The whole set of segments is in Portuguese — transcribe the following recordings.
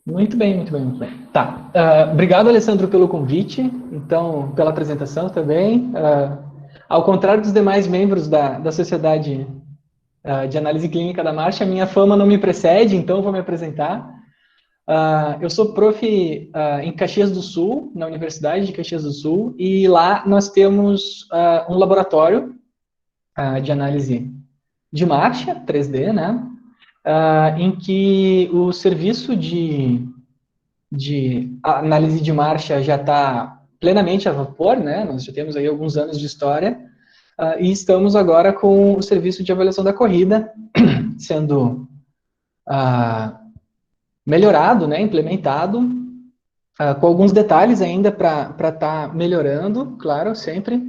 Muito bem, muito bem, muito bem. Tá. Obrigado, Alessandro, pelo convite, então, pela apresentação também. Ao contrário dos demais membros da Sociedade de Análise Clínica da Marcha, a minha fama não me precede, então eu vou me apresentar. Eu sou prof. Em Caxias do Sul, na Universidade de Caxias do Sul, e lá nós temos um laboratório de análise de marcha, 3D, né? Em que o serviço de análise de marcha já está plenamente a vapor, né? Nós já temos aí alguns anos de história, e estamos agora com o serviço de avaliação da corrida sendo melhorado, né? Implementado, com alguns detalhes ainda para estar melhorando, claro, sempre,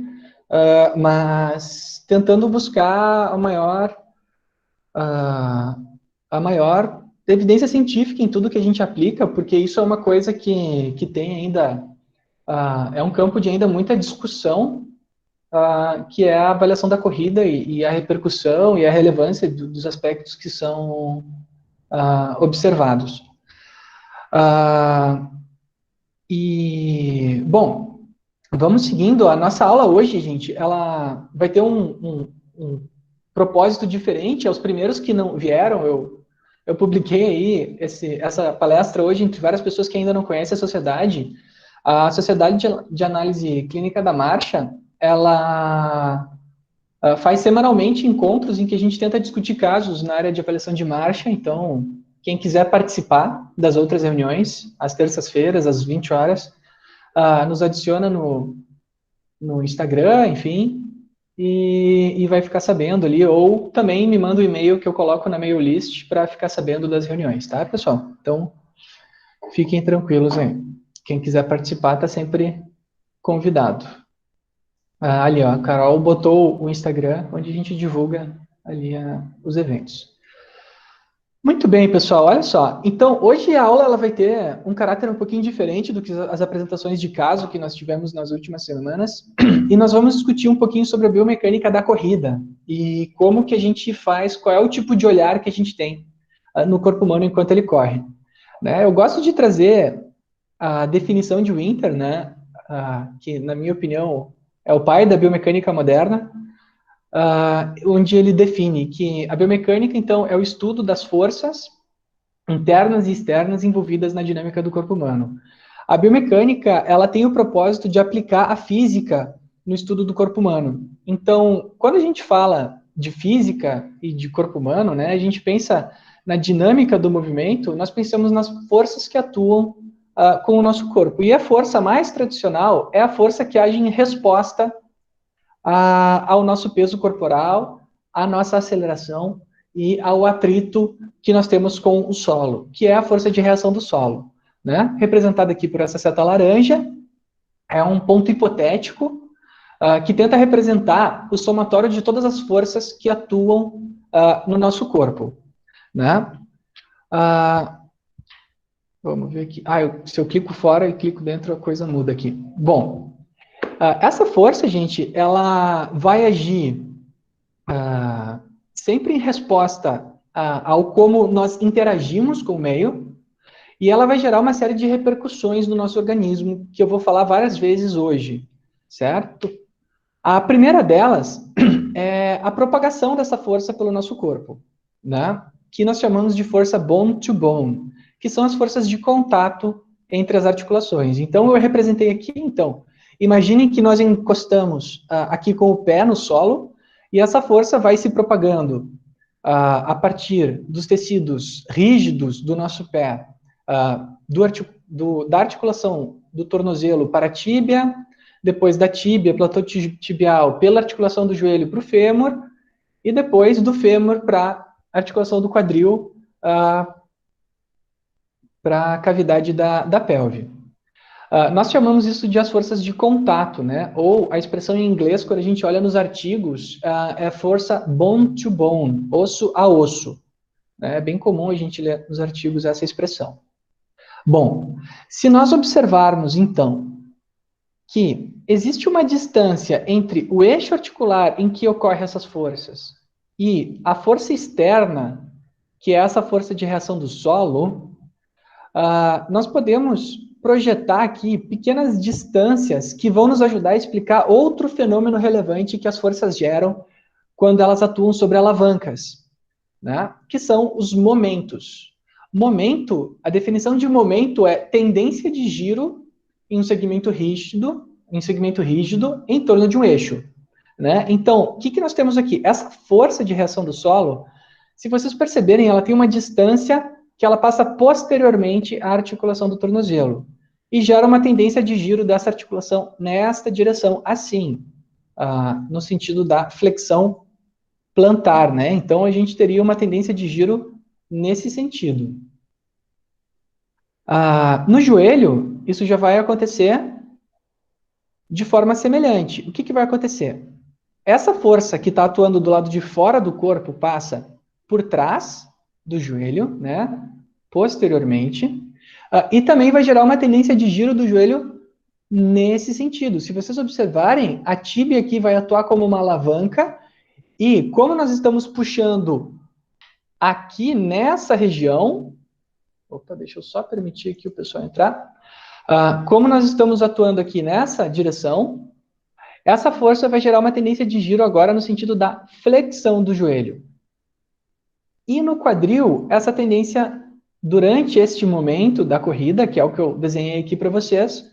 mas tentando buscar a maior evidência científica em tudo que a gente aplica, porque isso é uma coisa que tem ainda, é um campo de ainda muita discussão, que é a avaliação da corrida e a repercussão e a relevância dos aspectos que são observados. Bom, vamos seguindo. A nossa aula hoje, gente, ela vai ter um propósito diferente. Aos primeiros que não vieram, eu publiquei aí essa palestra hoje entre várias pessoas que ainda não conhecem a sociedade. A Sociedade de Análise Clínica da Marcha, ela faz semanalmente encontros em que a gente tenta discutir casos na área de avaliação de marcha. Então, quem quiser participar das outras reuniões, às terças-feiras, às 20 horas, nos adiciona no Instagram, enfim, e vai ficar sabendo ali, ou também me manda o e-mail que eu coloco na mail list para ficar sabendo das reuniões, tá, pessoal? Então, fiquem tranquilos aí. Quem quiser participar está sempre convidado. Ali, ó, a Carol botou o Instagram, onde a gente divulga ali os eventos. Muito bem, pessoal, olha só. Então, hoje a aula ela vai ter um caráter um pouquinho diferente do que as apresentações de caso que nós tivemos nas últimas semanas. E nós vamos discutir um pouquinho sobre a biomecânica da corrida e como que a gente faz, qual é o tipo de olhar que a gente tem no corpo humano enquanto ele corre. Né? Eu gosto de trazer a definição de Winter, né? Que, na minha opinião, é o pai da biomecânica moderna, onde ele define que a biomecânica, então, é o estudo das forças internas e externas envolvidas na dinâmica do corpo humano. A biomecânica, ela tem o propósito de aplicar a física no estudo do corpo humano. Então, quando a gente fala de física e de corpo humano, né, a gente pensa na dinâmica do movimento, nós pensamos nas forças que atuam com o nosso corpo. E a força mais tradicional é a força que age em resposta ao nosso peso corporal, à nossa aceleração e ao atrito que nós temos com o solo, que é a força de reação do solo, né? Representada aqui por essa seta laranja, é um ponto hipotético que tenta representar o somatório de todas as forças que atuam no nosso corpo, né? Vamos ver aqui. Se eu clico fora e clico dentro, a coisa muda aqui. Bom, essa força, gente, ela vai agir sempre em resposta ao como nós interagimos com o meio, e ela vai gerar uma série de repercussões no nosso organismo, que eu vou falar várias vezes hoje, certo? A primeira delas é a propagação dessa força pelo nosso corpo, né? Que nós chamamos de força bone to bone, que são as forças de contato entre as articulações. Então, eu representei aqui, então, imaginem que nós encostamos aqui com o pé no solo, e essa força vai se propagando a partir dos tecidos rígidos do nosso pé, da articulação do tornozelo para a tíbia, depois da tíbia, platô tibial, pela articulação do joelho para o fêmur, e depois do fêmur para a articulação do quadril, para a cavidade da pelve. Nós chamamos isso de as forças de contato, né? Ou a expressão em inglês, quando a gente olha nos artigos, é força bone to bone, osso a osso. É bem comum a gente ler nos artigos essa expressão. Bom, se nós observarmos, então, que existe uma distância entre o eixo articular em que ocorrem essas forças e a força externa, que é essa força de reação do solo, nós podemos projetar aqui pequenas distâncias que vão nos ajudar a explicar outro fenômeno relevante que as forças geram quando elas atuam sobre alavancas, né? Que são os momentos. Momento, a definição de momento é tendência de giro em um segmento rígido, em torno de um eixo, né? Então, o que nós temos aqui? Essa força de reação do solo, se vocês perceberem, ela tem uma distância que ela passa posteriormente à articulação do tornozelo e gera uma tendência de giro dessa articulação nesta direção, assim, no sentido da flexão plantar, né? Então, a gente teria uma tendência de giro nesse sentido. No joelho, isso já vai acontecer de forma semelhante. O que vai acontecer? Essa força que está atuando do lado de fora do corpo passa por trás do joelho, né? Posteriormente. E também vai gerar uma tendência de giro do joelho nesse sentido. Se vocês observarem, a tíbia aqui vai atuar como uma alavanca e como nós estamos puxando aqui nessa região, opa, deixa eu só permitir aqui o pessoal entrar. Como nós estamos atuando aqui nessa direção, essa força vai gerar uma tendência de giro agora no sentido da flexão do joelho. E no quadril, essa tendência, durante este momento da corrida, que é o que eu desenhei aqui para vocês,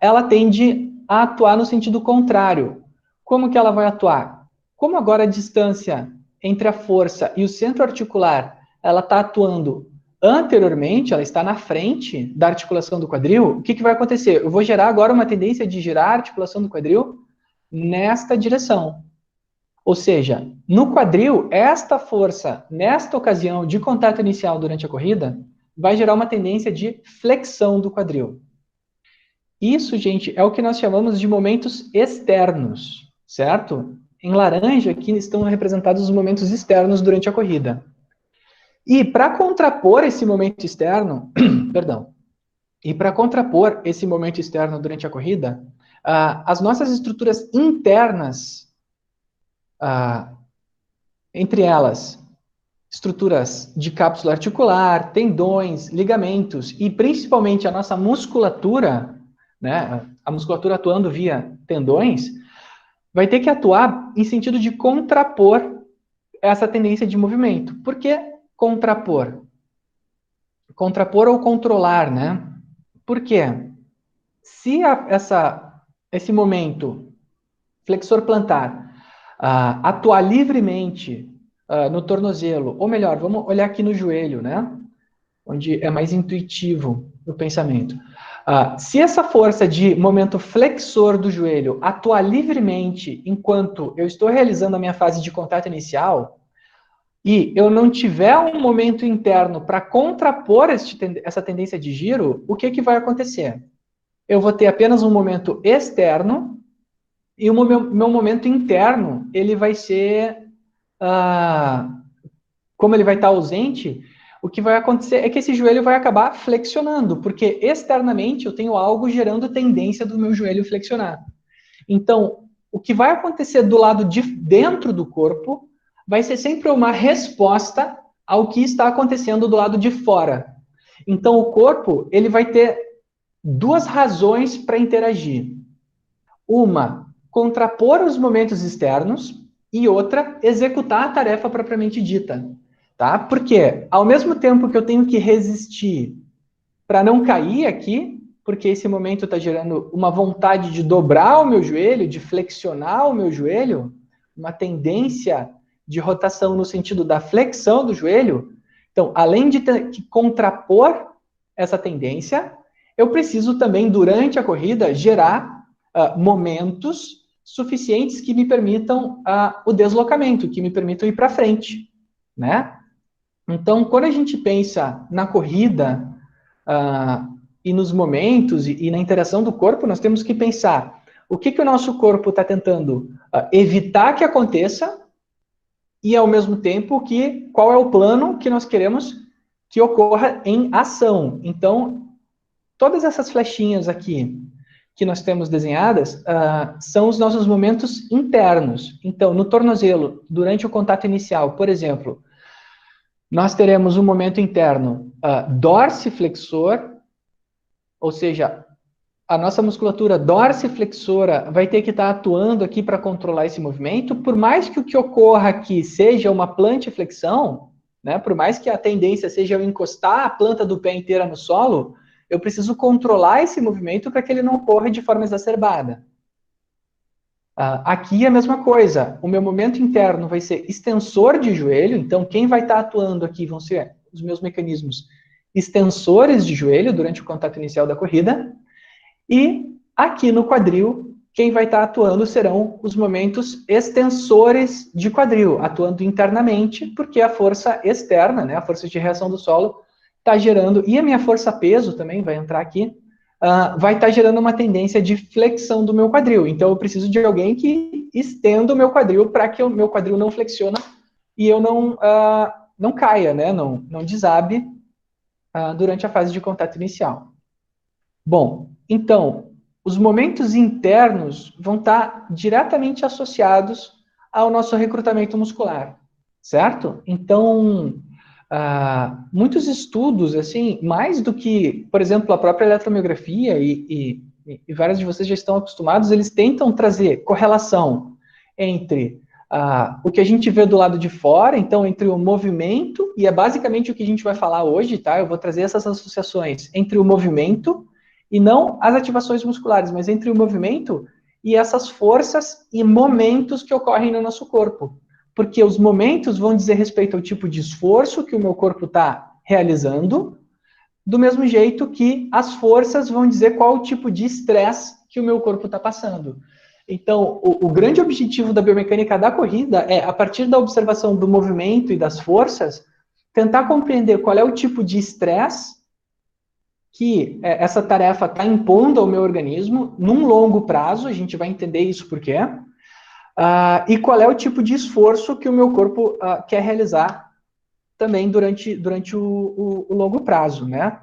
ela tende a atuar no sentido contrário. Como que ela vai atuar? Como agora a distância entre a força e o centro articular, ela está atuando anteriormente, ela está na frente da articulação do quadril, o que vai acontecer? Eu vou gerar agora uma tendência de girar a articulação do quadril nesta direção. Ou seja, no quadril, esta força, nesta ocasião de contato inicial durante a corrida, vai gerar uma tendência de flexão do quadril. Isso, gente, é o que nós chamamos de momentos externos, certo? Em laranja, aqui estão representados os momentos externos durante a corrida. E para contrapor esse momento externo, perdão, e para contrapor esse momento externo durante a corrida, as nossas estruturas internas, entre elas, estruturas de cápsula articular, tendões, ligamentos e principalmente a nossa musculatura, né, a musculatura atuando via tendões, vai ter que atuar em sentido de contrapor essa tendência de movimento. Por que contrapor? Contrapor ou controlar, né? Por quê? Se esse momento flexor plantar atuar livremente no tornozelo, ou melhor, vamos olhar aqui no joelho, né? Onde é mais intuitivo o pensamento. Se essa força de momento flexor do joelho atuar livremente enquanto eu estou realizando a minha fase de contato inicial, e eu não tiver um momento interno para contrapor essa tendência de giro, o que vai acontecer? Eu vou ter apenas um momento externo e o meu momento interno, ele vai ser, como ele vai estar ausente, o que vai acontecer é que esse joelho vai acabar flexionando, porque externamente eu tenho algo gerando tendência do meu joelho flexionar. Então, o que vai acontecer do lado de dentro do corpo vai ser sempre uma resposta ao que está acontecendo do lado de fora. Então, o corpo, ele vai ter duas razões para interagir. Uma, contrapor os momentos externos, e outra, executar a tarefa propriamente dita. Tá? Porque, ao mesmo tempo que eu tenho que resistir para não cair aqui, porque esse momento está gerando uma vontade de dobrar o meu joelho, de flexionar o meu joelho, uma tendência de rotação no sentido da flexão do joelho. Então, além de ter que contrapor essa tendência, eu preciso também, durante a corrida, gerar momentos suficientes que me permitam o deslocamento, que me permitam ir para frente, né? Então, quando a gente pensa na corrida e nos momentos e na interação do corpo, nós temos que pensar o que o nosso corpo está tentando evitar que aconteça e, ao mesmo tempo, qual é o plano que nós queremos que ocorra em ação. Então, todas essas flechinhas aqui que nós temos desenhadas são os nossos momentos internos. Então, no tornozelo, durante o contato inicial, por exemplo, Nós teremos um momento interno dorsiflexor, ou seja, a nossa musculatura dorsiflexora vai ter que estar atuando aqui para controlar esse movimento, por mais que o que ocorra aqui seja uma plantiflexão, né, por mais que a tendência seja eu encostar a planta do pé inteira no solo, eu preciso controlar esse movimento para que ele não ocorra de forma exacerbada. Aqui é a mesma coisa, o meu momento interno vai ser extensor de joelho, então quem vai estar atuando aqui vão ser os meus mecanismos extensores de joelho durante o contato inicial da corrida, e aqui no quadril, quem vai estar atuando serão os momentos extensores de quadril, atuando internamente, porque a força externa, né, a força de reação do solo, está gerando, e a minha força peso também vai entrar aqui, vai estar gerando uma tendência de flexão do meu quadril. Então, eu preciso de alguém que estenda o meu quadril para que o meu quadril não flexione e eu não caia, né, não desabe durante a fase de contato inicial. Bom, então, os momentos internos vão estar diretamente associados ao nosso recrutamento muscular, certo? Então, muitos estudos, assim, mais do que, por exemplo, a própria eletromiografia e vários de vocês já estão acostumados, eles tentam trazer correlação entre o que a gente vê do lado de fora, então, entre o movimento, e é basicamente o que a gente vai falar hoje, tá? Eu vou trazer essas associações entre o movimento e não as ativações musculares, mas entre o movimento e essas forças e momentos que ocorrem no nosso corpo. Porque os momentos vão dizer respeito ao tipo de esforço que o meu corpo está realizando, do mesmo jeito que as forças vão dizer qual o tipo de estresse que o meu corpo está passando. Então, o grande objetivo da biomecânica da corrida é, a partir da observação do movimento e das forças, tentar compreender qual é o tipo de estresse que essa tarefa está impondo ao meu organismo num longo prazo, a gente vai entender isso por quê, e qual é o tipo de esforço que o meu corpo quer realizar também durante o longo prazo, né?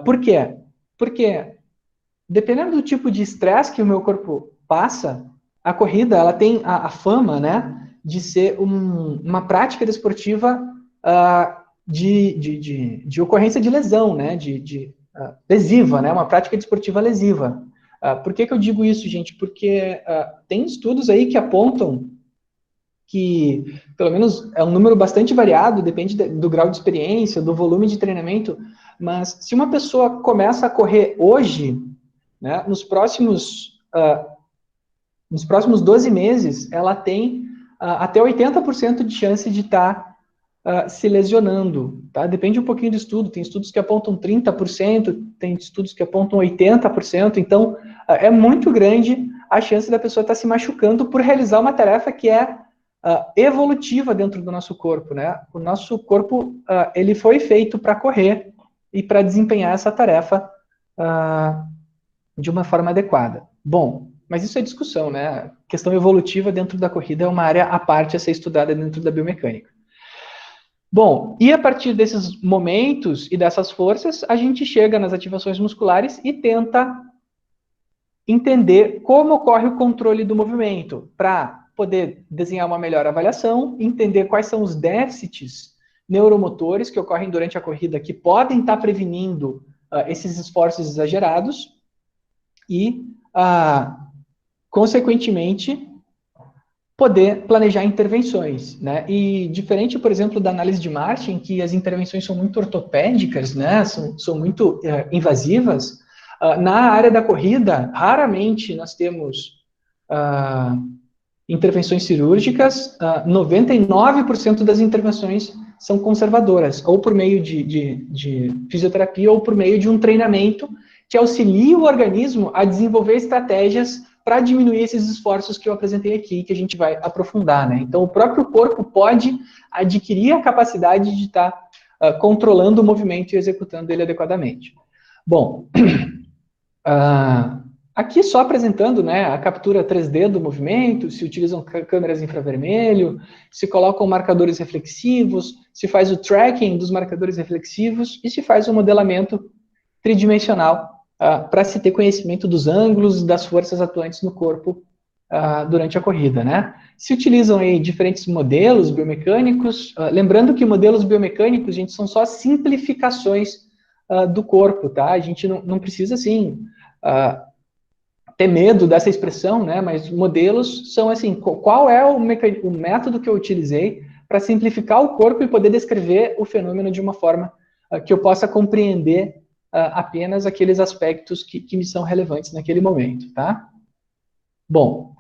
Por quê? Porque dependendo do tipo de estresse que o meu corpo passa, a corrida ela tem a fama, né, de ser uma prática desportiva de ocorrência de lesão, né, lesiva, né, uma prática desportiva lesiva. Por que eu digo isso, gente? Porque tem estudos aí que apontam que, pelo menos, é um número bastante variado, depende do grau de experiência, do volume de treinamento, mas se uma pessoa começa a correr hoje, né, nos próximos 12 meses, ela tem até 80% de chance de estar se lesionando, tá? Depende um pouquinho do estudo, tem estudos que apontam 30%, tem estudos que apontam 80%, então é muito grande a chance da pessoa estar se machucando por realizar uma tarefa que é evolutiva dentro do nosso corpo, né? O nosso corpo, ele foi feito para correr e para desempenhar essa tarefa de uma forma adequada. Bom, mas isso é discussão, né? A questão evolutiva dentro da corrida é uma área à parte a ser estudada dentro da biomecânica. Bom, e a partir desses momentos e dessas forças, a gente chega nas ativações musculares e tenta entender como ocorre o controle do movimento, para poder desenhar uma melhor avaliação, entender quais são os déficits neuromotores que ocorrem durante a corrida que podem estar prevenindo esses esforços exagerados e, consequentemente, poder planejar intervenções, né? E diferente, por exemplo, da análise de Martin, que as intervenções são muito ortopédicas, né? São muito invasivas, na área da corrida, raramente nós temos intervenções cirúrgicas, 99% das intervenções são conservadoras, ou por meio de fisioterapia, ou por meio de um treinamento que auxilia o organismo a desenvolver estratégias para diminuir esses esforços que eu apresentei aqui, que a gente vai aprofundar, né? Então, o próprio corpo pode adquirir a capacidade de estar controlando o movimento e executando ele adequadamente. Bom, aqui só apresentando, né, a captura 3D do movimento, se utilizam câmeras infravermelho, se colocam marcadores reflexivos, se faz o tracking dos marcadores reflexivos e se faz o modelamento tridimensional para se ter conhecimento dos ângulos e das forças atuantes no corpo durante a corrida, né? Se utilizam aí diferentes modelos biomecânicos, lembrando que modelos biomecânicos, gente, são só simplificações do corpo, tá? A gente não precisa, assim, ter medo dessa expressão, né? Mas modelos são, assim, qual é o método que eu utilizei para simplificar o corpo e poder descrever o fenômeno de uma forma que eu possa compreender apenas aqueles aspectos que me são relevantes naquele momento, tá? Bom,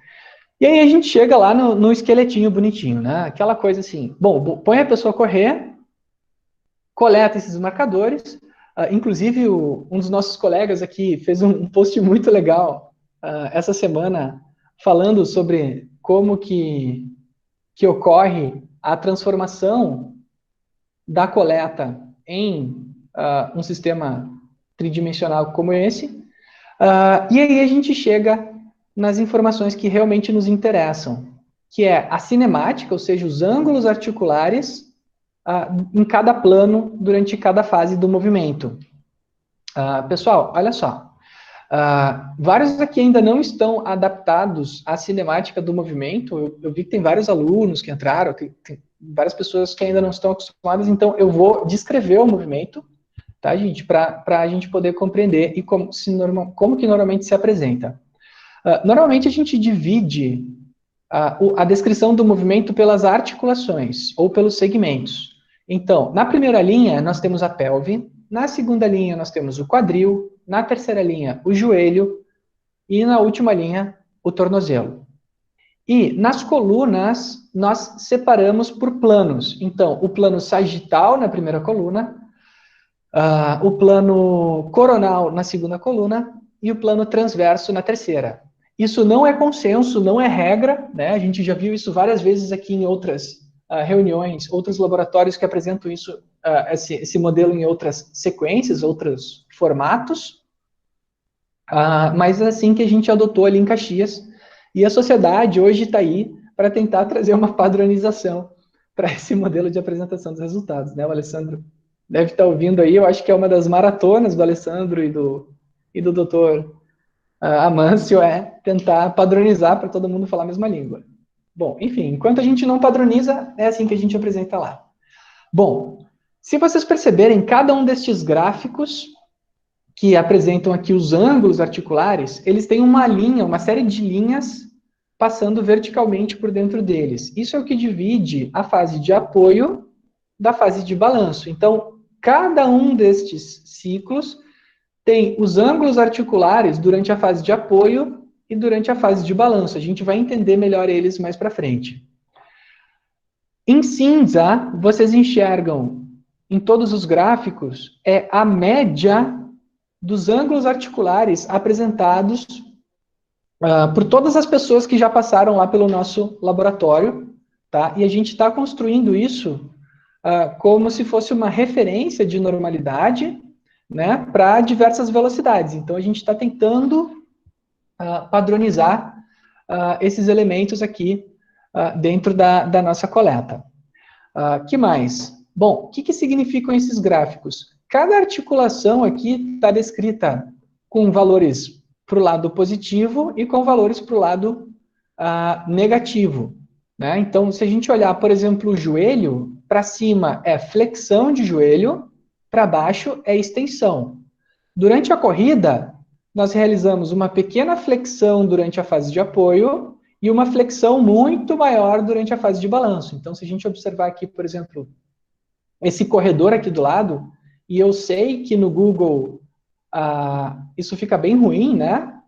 e aí a gente chega lá no esqueletinho bonitinho, né? Aquela coisa assim, bom, põe a pessoa a correr, coleta esses marcadores, inclusive um dos nossos colegas aqui fez um post muito legal essa semana falando sobre como que ocorre a transformação da coleta em um sistema tridimensional como esse. E aí a gente chega nas informações que realmente nos interessam, que é a cinemática, ou seja, os ângulos articulares em cada plano durante cada fase do movimento. Pessoal, olha só. Vários aqui ainda não estão adaptados à cinemática do movimento. Eu vi que tem vários alunos que entraram, tem várias pessoas que ainda não estão acostumadas, então eu vou descrever o movimento, tá, gente? Para a gente poder compreender e como que normalmente se apresenta. Normalmente a gente divide a descrição do movimento pelas articulações ou pelos segmentos. Então, na primeira linha, nós temos a pelve, na segunda linha, nós temos o quadril, na terceira linha, o joelho, e na última linha, o tornozelo. E nas colunas, nós separamos por planos. Então, o plano sagital na primeira coluna, o plano coronal na segunda coluna e o plano transverso na terceira. Isso não é consenso, não é regra, né? A gente já viu isso várias vezes aqui em outras reuniões, outros laboratórios que apresentam isso, esse modelo em outras sequências, outros formatos, mas é assim que a gente adotou ali em Caxias, e a sociedade hoje está aí para tentar trazer uma padronização para esse modelo de apresentação dos resultados, né? O Alessandro deve estar ouvindo aí, eu acho que é uma das maratonas do Alessandro e do doutor Amâncio, é tentar padronizar para todo mundo falar a mesma língua. Bom, enfim, enquanto a gente não padroniza, é assim que a gente apresenta lá. Bom, se vocês perceberem, cada um destes gráficos que apresentam aqui os ângulos articulares, eles têm uma linha, uma série de linhas passando verticalmente por dentro deles. Isso é o que divide a fase de apoio da fase de balanço. Então, cada um destes ciclos tem os ângulos articulares durante a fase de apoio e durante a fase de balanço. A gente vai entender melhor eles mais para frente. Em cinza, vocês enxergam em todos os gráficos a média dos ângulos articulares apresentados por todas as pessoas que já passaram lá pelo nosso laboratório, tá? E a gente está construindo isso como se fosse uma referência de normalidade, né, para diversas velocidades. Então, a gente está tentando padronizar esses elementos aqui dentro da nossa coleta. Que mais? Bom, o que significam esses gráficos? Cada articulação aqui está descrita com valores para o lado positivo e com valores para o lado negativo, né? Então, se a gente olhar, por exemplo, o joelho, para cima é flexão de joelho, para baixo é extensão. Durante a corrida, nós realizamos uma pequena flexão durante a fase de apoio e uma flexão muito maior durante a fase de balanço. Então, se a gente observar aqui, por exemplo, esse corredor aqui do lado, e eu sei que no Google isso fica bem ruim, né?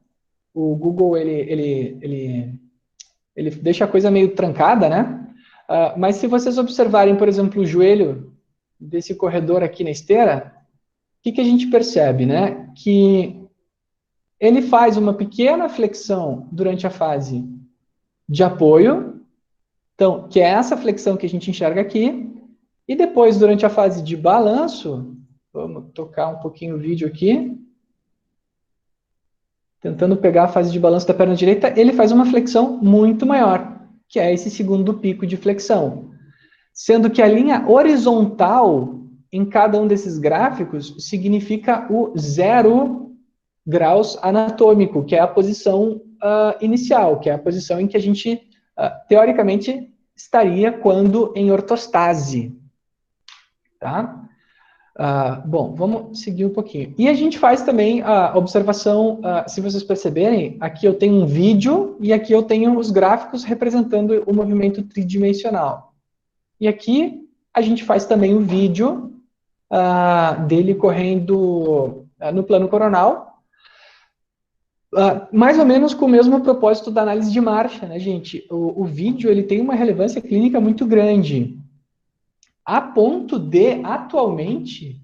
O Google, ele deixa a coisa meio trancada, né? Mas se vocês observarem, por exemplo, o joelho desse corredor aqui na esteira, o que a gente percebe, né? Que ele faz uma pequena flexão durante a fase de apoio, então, que é essa flexão que a gente enxerga aqui, e depois, durante a fase de balanço, vamos tocar um pouquinho o vídeo aqui, tentando pegar a fase de balanço da perna direita, ele faz uma flexão muito maior, que é esse segundo pico de flexão. Sendo que a linha horizontal em cada um desses gráficos significa o 0 graus anatômico, que é a posição inicial, que é a posição em que a gente, teoricamente, estaria quando em ortostase. Tá? Bom, vamos seguir um pouquinho. E a gente faz também a observação, se vocês perceberem, aqui eu tenho um vídeo e aqui eu tenho os gráficos representando o movimento tridimensional. E aqui a gente faz também o vídeo dele correndo no plano coronal, mais ou menos com o mesmo propósito da análise de marcha, né, gente? O vídeo ele tem uma relevância clínica muito grande, a ponto de, atualmente,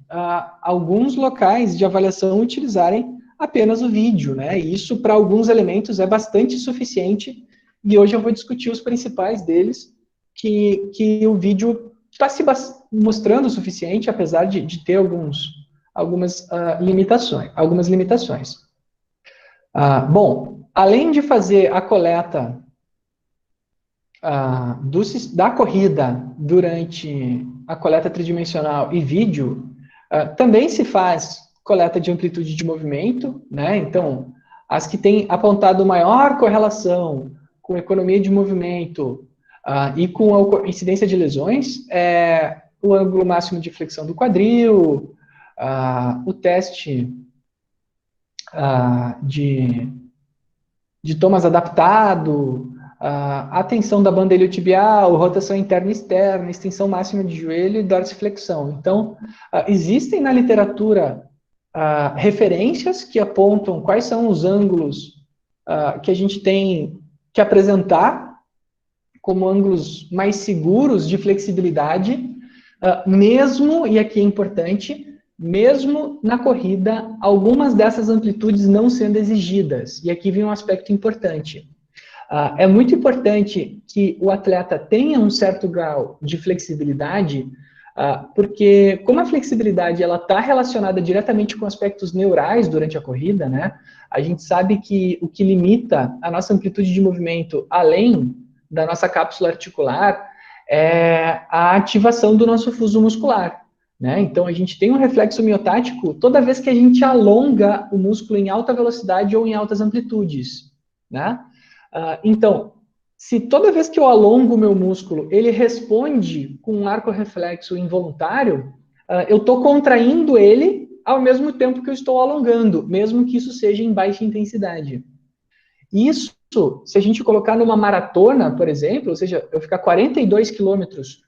alguns locais de avaliação utilizarem apenas o vídeo, né? E isso, para alguns elementos, é bastante suficiente, e hoje eu vou discutir os principais deles, que o vídeo está se mostrando o suficiente, apesar de ter algumas limitações. Bom, além de fazer a coleta da corrida durante a coleta tridimensional e vídeo, também se faz coleta de amplitude de movimento, né? Então, as que têm apontado maior correlação com economia de movimento e com a incidência de lesões é o ângulo máximo de flexão do quadril, o teste de Thomas adaptado, a tensão da banda iliotibial, rotação interna e externa, extensão máxima de joelho e dorsiflexão. Então, existem na literatura referências que apontam quais são os ângulos que a gente tem que apresentar como ângulos mais seguros de flexibilidade, mesmo, e aqui é importante, mesmo na corrida, algumas dessas amplitudes não sendo exigidas. E aqui vem um aspecto importante. É muito importante que o atleta tenha um certo grau de flexibilidade, porque como a flexibilidade ela está relacionada diretamente com aspectos neurais durante a corrida, né? A gente sabe que o que limita a nossa amplitude de movimento, além da nossa cápsula articular, é a ativação do nosso fuso muscular. Né? Então, a gente tem um reflexo miotático toda vez que a gente alonga o músculo em alta velocidade ou em altas amplitudes. Né? Então, se toda vez que eu alongo o meu músculo, ele responde com um arco reflexo involuntário, eu estou contraindo ele ao mesmo tempo que eu estou alongando, mesmo que isso seja em baixa intensidade. Isso, se a gente colocar numa maratona, por exemplo, ou seja, eu ficar 42 quilômetros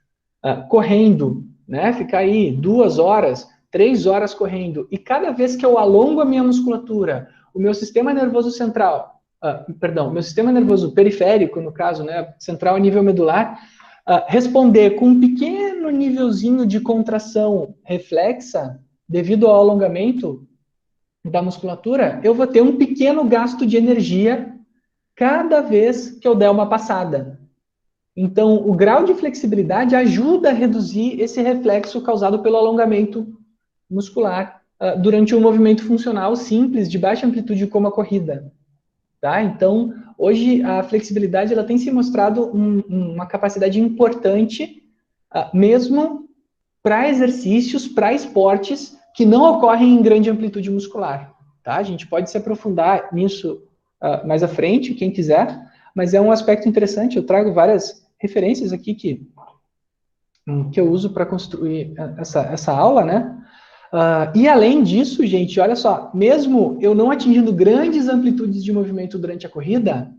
correndo, né, ficar aí 2 horas, 3 horas correndo, e cada vez que eu alongo a minha musculatura, o meu sistema nervoso central, o meu sistema nervoso periférico, no caso, né, central a nível medular, responder com um pequeno nívelzinho de contração reflexa, devido ao alongamento da musculatura, eu vou ter um pequeno gasto de energia cada vez que eu der uma passada. Então, o grau de flexibilidade ajuda a reduzir esse reflexo causado pelo alongamento muscular durante um movimento funcional simples, de baixa amplitude, como a corrida. Tá? Então, hoje, a flexibilidade ela tem se mostrado uma capacidade importante, mesmo para exercícios, para esportes que não ocorrem em grande amplitude muscular. Tá? A gente pode se aprofundar nisso mais à frente, quem quiser, mas é um aspecto interessante. Eu trago várias referências aqui que eu uso para construir essa aula, né? E além disso, gente, olha só, mesmo eu não atingindo grandes amplitudes de movimento durante a corrida,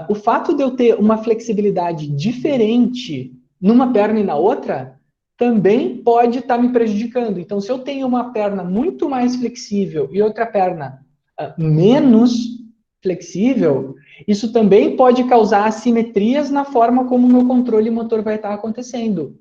o fato de eu ter uma flexibilidade diferente numa perna e na outra também pode estar me prejudicando. Então, se eu tenho uma perna muito mais flexível e outra perna menos flexível, isso também pode causar assimetrias na forma como o meu controle motor vai estar acontecendo.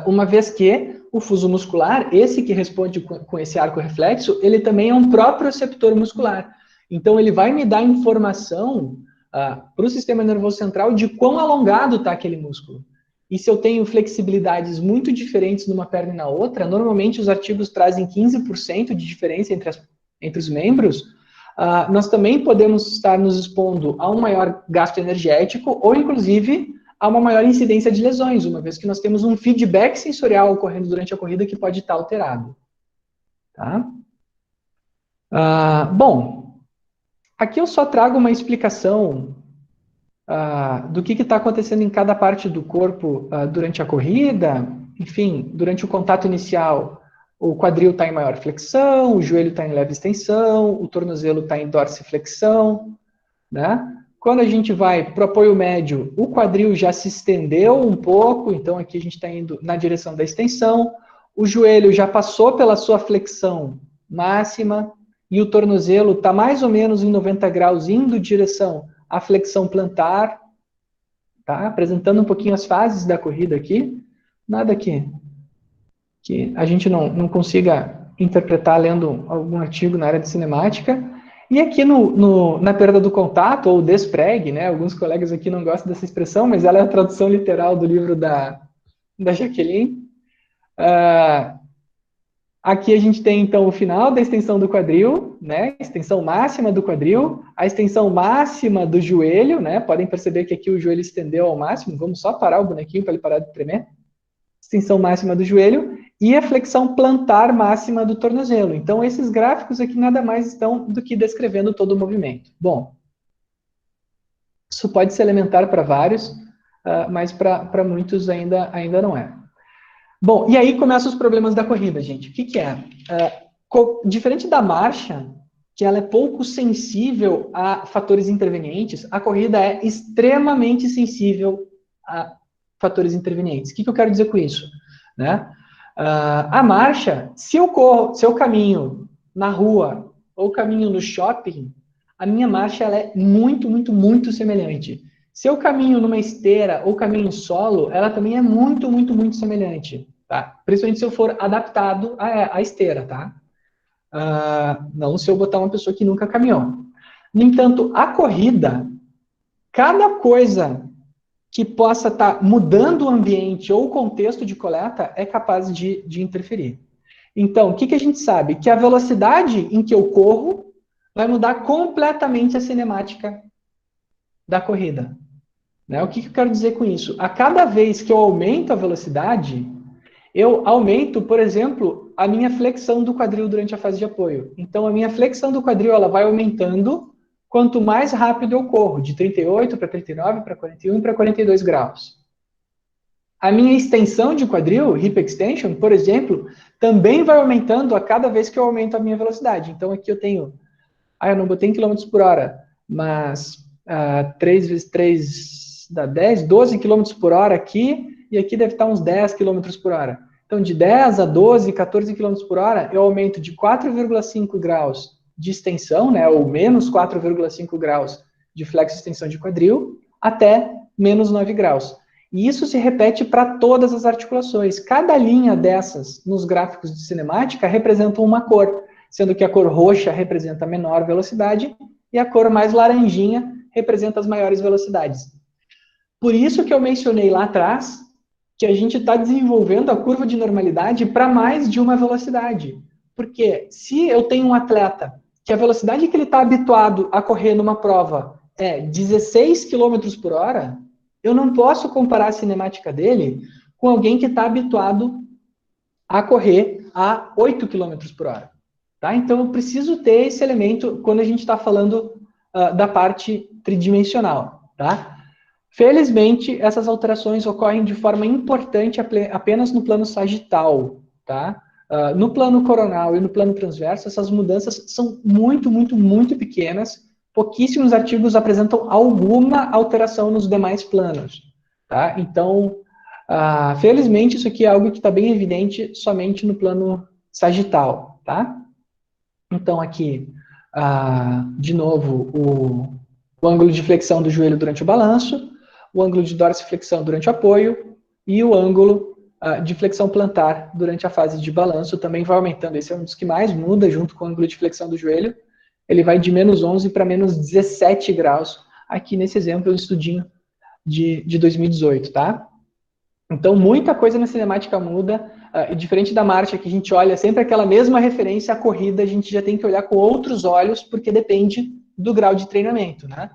Uma vez que o fuso muscular, esse que responde com esse arco reflexo, ele também é um proprioceptor muscular. Então, ele vai me dar informação para o sistema nervoso central de quão alongado está aquele músculo. E se eu tenho flexibilidades muito diferentes numa perna e na outra, normalmente os artigos trazem 15% de diferença entre os membros, nós também podemos estar nos expondo a um maior gasto energético ou, inclusive, a uma maior incidência de lesões, uma vez que nós temos um feedback sensorial ocorrendo durante a corrida que pode estar alterado. Tá? Bom, Aqui eu só trago uma explicação do que está acontecendo em cada parte do corpo durante a corrida. Enfim, durante o contato inicial, o quadril está em maior flexão, o joelho está em leve extensão, o tornozelo está em dorsiflexão, né? Quando a gente vai para o apoio médio, o quadril já se estendeu um pouco, então aqui a gente está indo na direção da extensão, o joelho já passou pela sua flexão máxima, e o tornozelo está mais ou menos em 90 graus, indo em direção à flexão plantar, tá? Apresentando um pouquinho as fases da corrida aqui, nada que a gente não consiga interpretar lendo algum artigo na área de cinemática. E aqui na perda do contato, ou despregue, né? Alguns colegas aqui não gostam dessa expressão, mas ela é a tradução literal do livro da Jaqueline. Aqui a gente tem, então, o final da extensão do quadril, né? Extensão máxima do quadril, a extensão máxima do joelho, né? Podem perceber que aqui o joelho estendeu ao máximo. Vamos só parar o bonequinho para ele parar de tremer. Extensão máxima do joelho e a flexão plantar máxima do tornozelo. Então, esses gráficos aqui nada mais estão do que descrevendo todo o movimento. Bom, isso pode ser elementar para vários, mas para muitos ainda não é. Bom, e aí começam os problemas da corrida, gente. O que é? Diferente da marcha, que ela é pouco sensível a fatores intervenientes, a corrida é extremamente sensível a fatores intervenientes. O que eu quero dizer com isso? Né? A marcha, se eu caminho na rua ou caminho no shopping, a minha marcha ela é muito, muito, muito semelhante. Se eu caminho numa esteira ou caminho solo, ela também é muito, muito, muito semelhante, tá? Principalmente se eu for adaptado à esteira, tá? Não se eu botar uma pessoa que nunca caminhou. No entanto, a corrida, cada coisa que possa estar mudando o ambiente ou o contexto de coleta é capaz de interferir. Então, o que a gente sabe? Que a velocidade em que eu corro vai mudar completamente a cinemática da corrida. Né? O que eu quero dizer com isso? A cada vez que eu aumento a velocidade, eu aumento, por exemplo, a minha flexão do quadril durante a fase de apoio. Então, a minha flexão do quadril ela vai aumentando quanto mais rápido eu corro, de 38 para 39, para 41, para 42 graus. A minha extensão de quadril, hip extension, por exemplo, também vai aumentando a cada vez que eu aumento a minha velocidade. Então, aqui eu tenho, eu não botei em quilômetros por hora, mas 3 vezes 3 dá 10, 12 quilômetros por hora aqui, e aqui deve estar uns 10 quilômetros por hora. Então, de 10 a 12, 14 quilômetros por hora, eu aumento de 4,5 graus de extensão, né, ou menos 4,5 graus de flexo extensão de quadril, até menos 9 graus. E isso se repete para todas as articulações. Cada linha dessas, nos gráficos de cinemática, representa uma cor, sendo que a cor roxa representa a menor velocidade e a cor mais laranjinha representa as maiores velocidades. Por isso que eu mencionei lá atrás que a gente está desenvolvendo a curva de normalidade para mais de uma velocidade. Porque se eu tenho um atleta que a velocidade que ele está habituado a correr numa prova é 16 km por hora, eu não posso comparar a cinemática dele com alguém que está habituado a correr a 8 km por hora. Tá? Então, eu preciso ter esse elemento quando a gente está falando da parte tridimensional. Tá? Felizmente, essas alterações ocorrem de forma importante apenas no plano sagital. Tá? No plano coronal e no plano transverso, essas mudanças são muito, muito, muito pequenas. Pouquíssimos artigos apresentam alguma alteração nos demais planos. Tá? Então, felizmente, isso aqui é algo que está bem evidente somente no plano sagital. Tá? Então, aqui, de novo, o ângulo de flexão do joelho durante o balanço, o ângulo de dorsiflexão durante o apoio e o ângulo de flexão plantar durante a fase de balanço também vai aumentando. Esse é um dos que mais muda junto com o ângulo de flexão do joelho. Ele vai de menos 11 para menos 17 graus. Aqui nesse exemplo, um estudinho de 2018, tá? Então, muita coisa na cinemática muda, e diferente da marcha, que a gente olha sempre aquela mesma referência, a corrida a gente já tem que olhar com outros olhos, porque depende do grau de treinamento, né?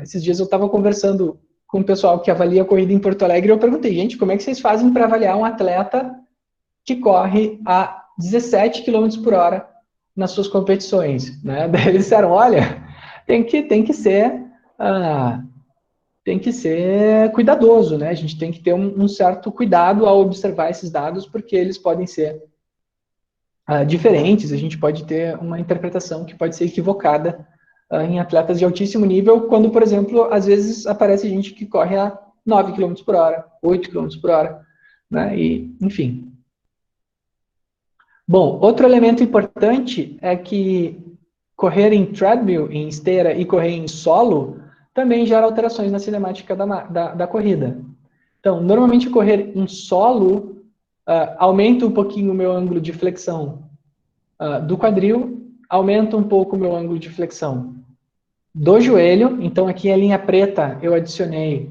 Esses dias eu estava conversando com o pessoal que avalia a corrida em Porto Alegre, e eu perguntei, gente, como é que vocês fazem para avaliar um atleta que corre a 17 km por hora nas suas competições, né? Daí eles disseram, olha, tem que ser cuidadoso, né? A gente tem que ter um certo cuidado ao observar esses dados, porque eles podem ser diferentes, a gente pode ter uma interpretação que pode ser equivocada em atletas de altíssimo nível, quando, por exemplo, às vezes aparece gente que corre a 9 km por hora, 8 km por hora, né? E, enfim. Bom, outro elemento importante é que correr em treadmill, em esteira, e correr em solo também gera alterações na cinemática da corrida. Então, normalmente correr em solo aumenta um pouquinho o meu ângulo de flexão do quadril, aumenta um pouco o meu ângulo de flexão do joelho. Então, aqui em linha preta, eu adicionei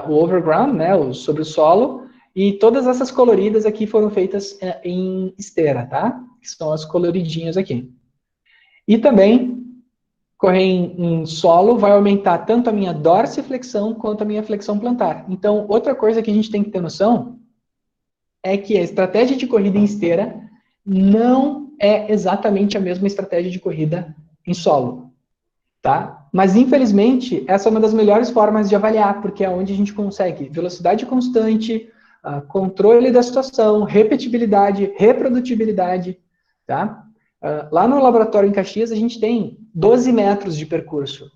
o overground, né, sobre o solo, e todas essas coloridas aqui foram feitas em esteira, tá? Que são as coloridinhas aqui. E também, correr em solo vai aumentar tanto a minha dorsiflexão quanto a minha flexão plantar. Então, outra coisa que a gente tem que ter noção é que a estratégia de corrida em esteira não é exatamente a mesma estratégia de corrida em solo, tá? Mas, infelizmente, essa é uma das melhores formas de avaliar, porque é onde a gente consegue velocidade constante, controle da situação, repetibilidade, reprodutibilidade, tá? Lá no laboratório em Caxias, a gente tem 12 metros de percurso,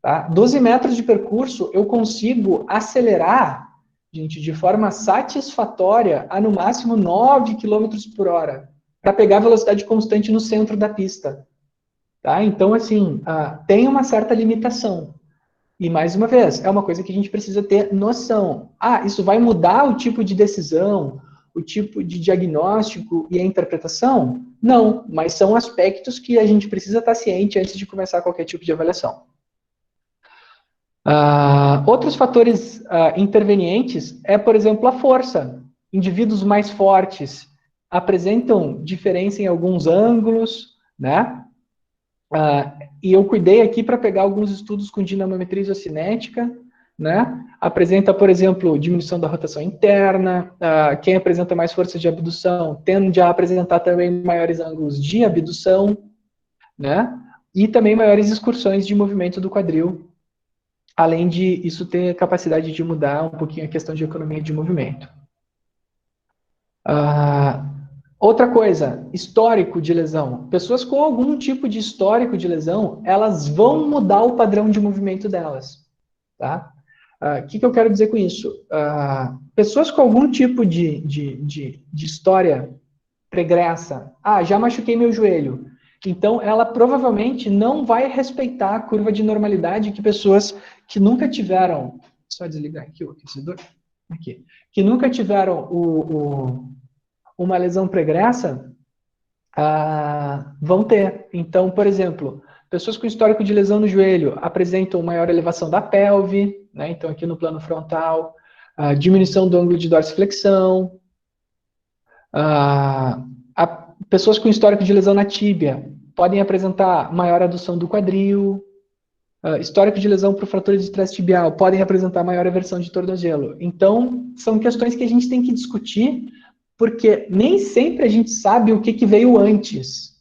tá? 12 metros de percurso, eu consigo acelerar, gente, de forma satisfatória a, no máximo, 9 km por hora, para pegar velocidade constante no centro da pista. Tá? Então, assim, tem uma certa limitação. E, mais uma vez, é uma coisa que a gente precisa ter noção. Isso vai mudar o tipo de decisão, o tipo de diagnóstico e a interpretação? Não, mas são aspectos que a gente precisa estar ciente antes de começar qualquer tipo de avaliação. Outros fatores intervenientes é, por exemplo, a força. Indivíduos mais fortes apresentam diferença em alguns ângulos, né? E eu cuidei aqui para pegar alguns estudos com dinamometria isocinética, né? Apresenta, por exemplo, diminuição da rotação interna. Quem apresenta mais força de abdução tende a apresentar também maiores ângulos de abdução, né? E também maiores excursões de movimento do quadril, além de isso ter capacidade de mudar um pouquinho a questão de economia de movimento. Outra coisa, histórico de lesão. Pessoas com algum tipo de histórico de lesão, elas vão mudar o padrão de movimento delas. Tá? O que eu quero dizer com isso? Pessoas com algum tipo de história pregressa. Já machuquei meu joelho. Então, ela provavelmente não vai respeitar a curva de normalidade que pessoas que nunca tiveram... Só desligar aqui o aquecedor. Aqui. Que nunca tiveram uma lesão pregressa vão ter. Então, por exemplo, pessoas com histórico de lesão no joelho apresentam maior elevação da pelve, né? Então aqui no plano frontal, diminuição do ângulo de dorsiflexão, pessoas com histórico de lesão na tíbia podem apresentar maior adução do quadril, histórico de lesão por fratura de estresse tibial podem apresentar maior aversão de tornozelo. Então, são questões que a gente tem que discutir, porque nem sempre a gente sabe o que veio antes,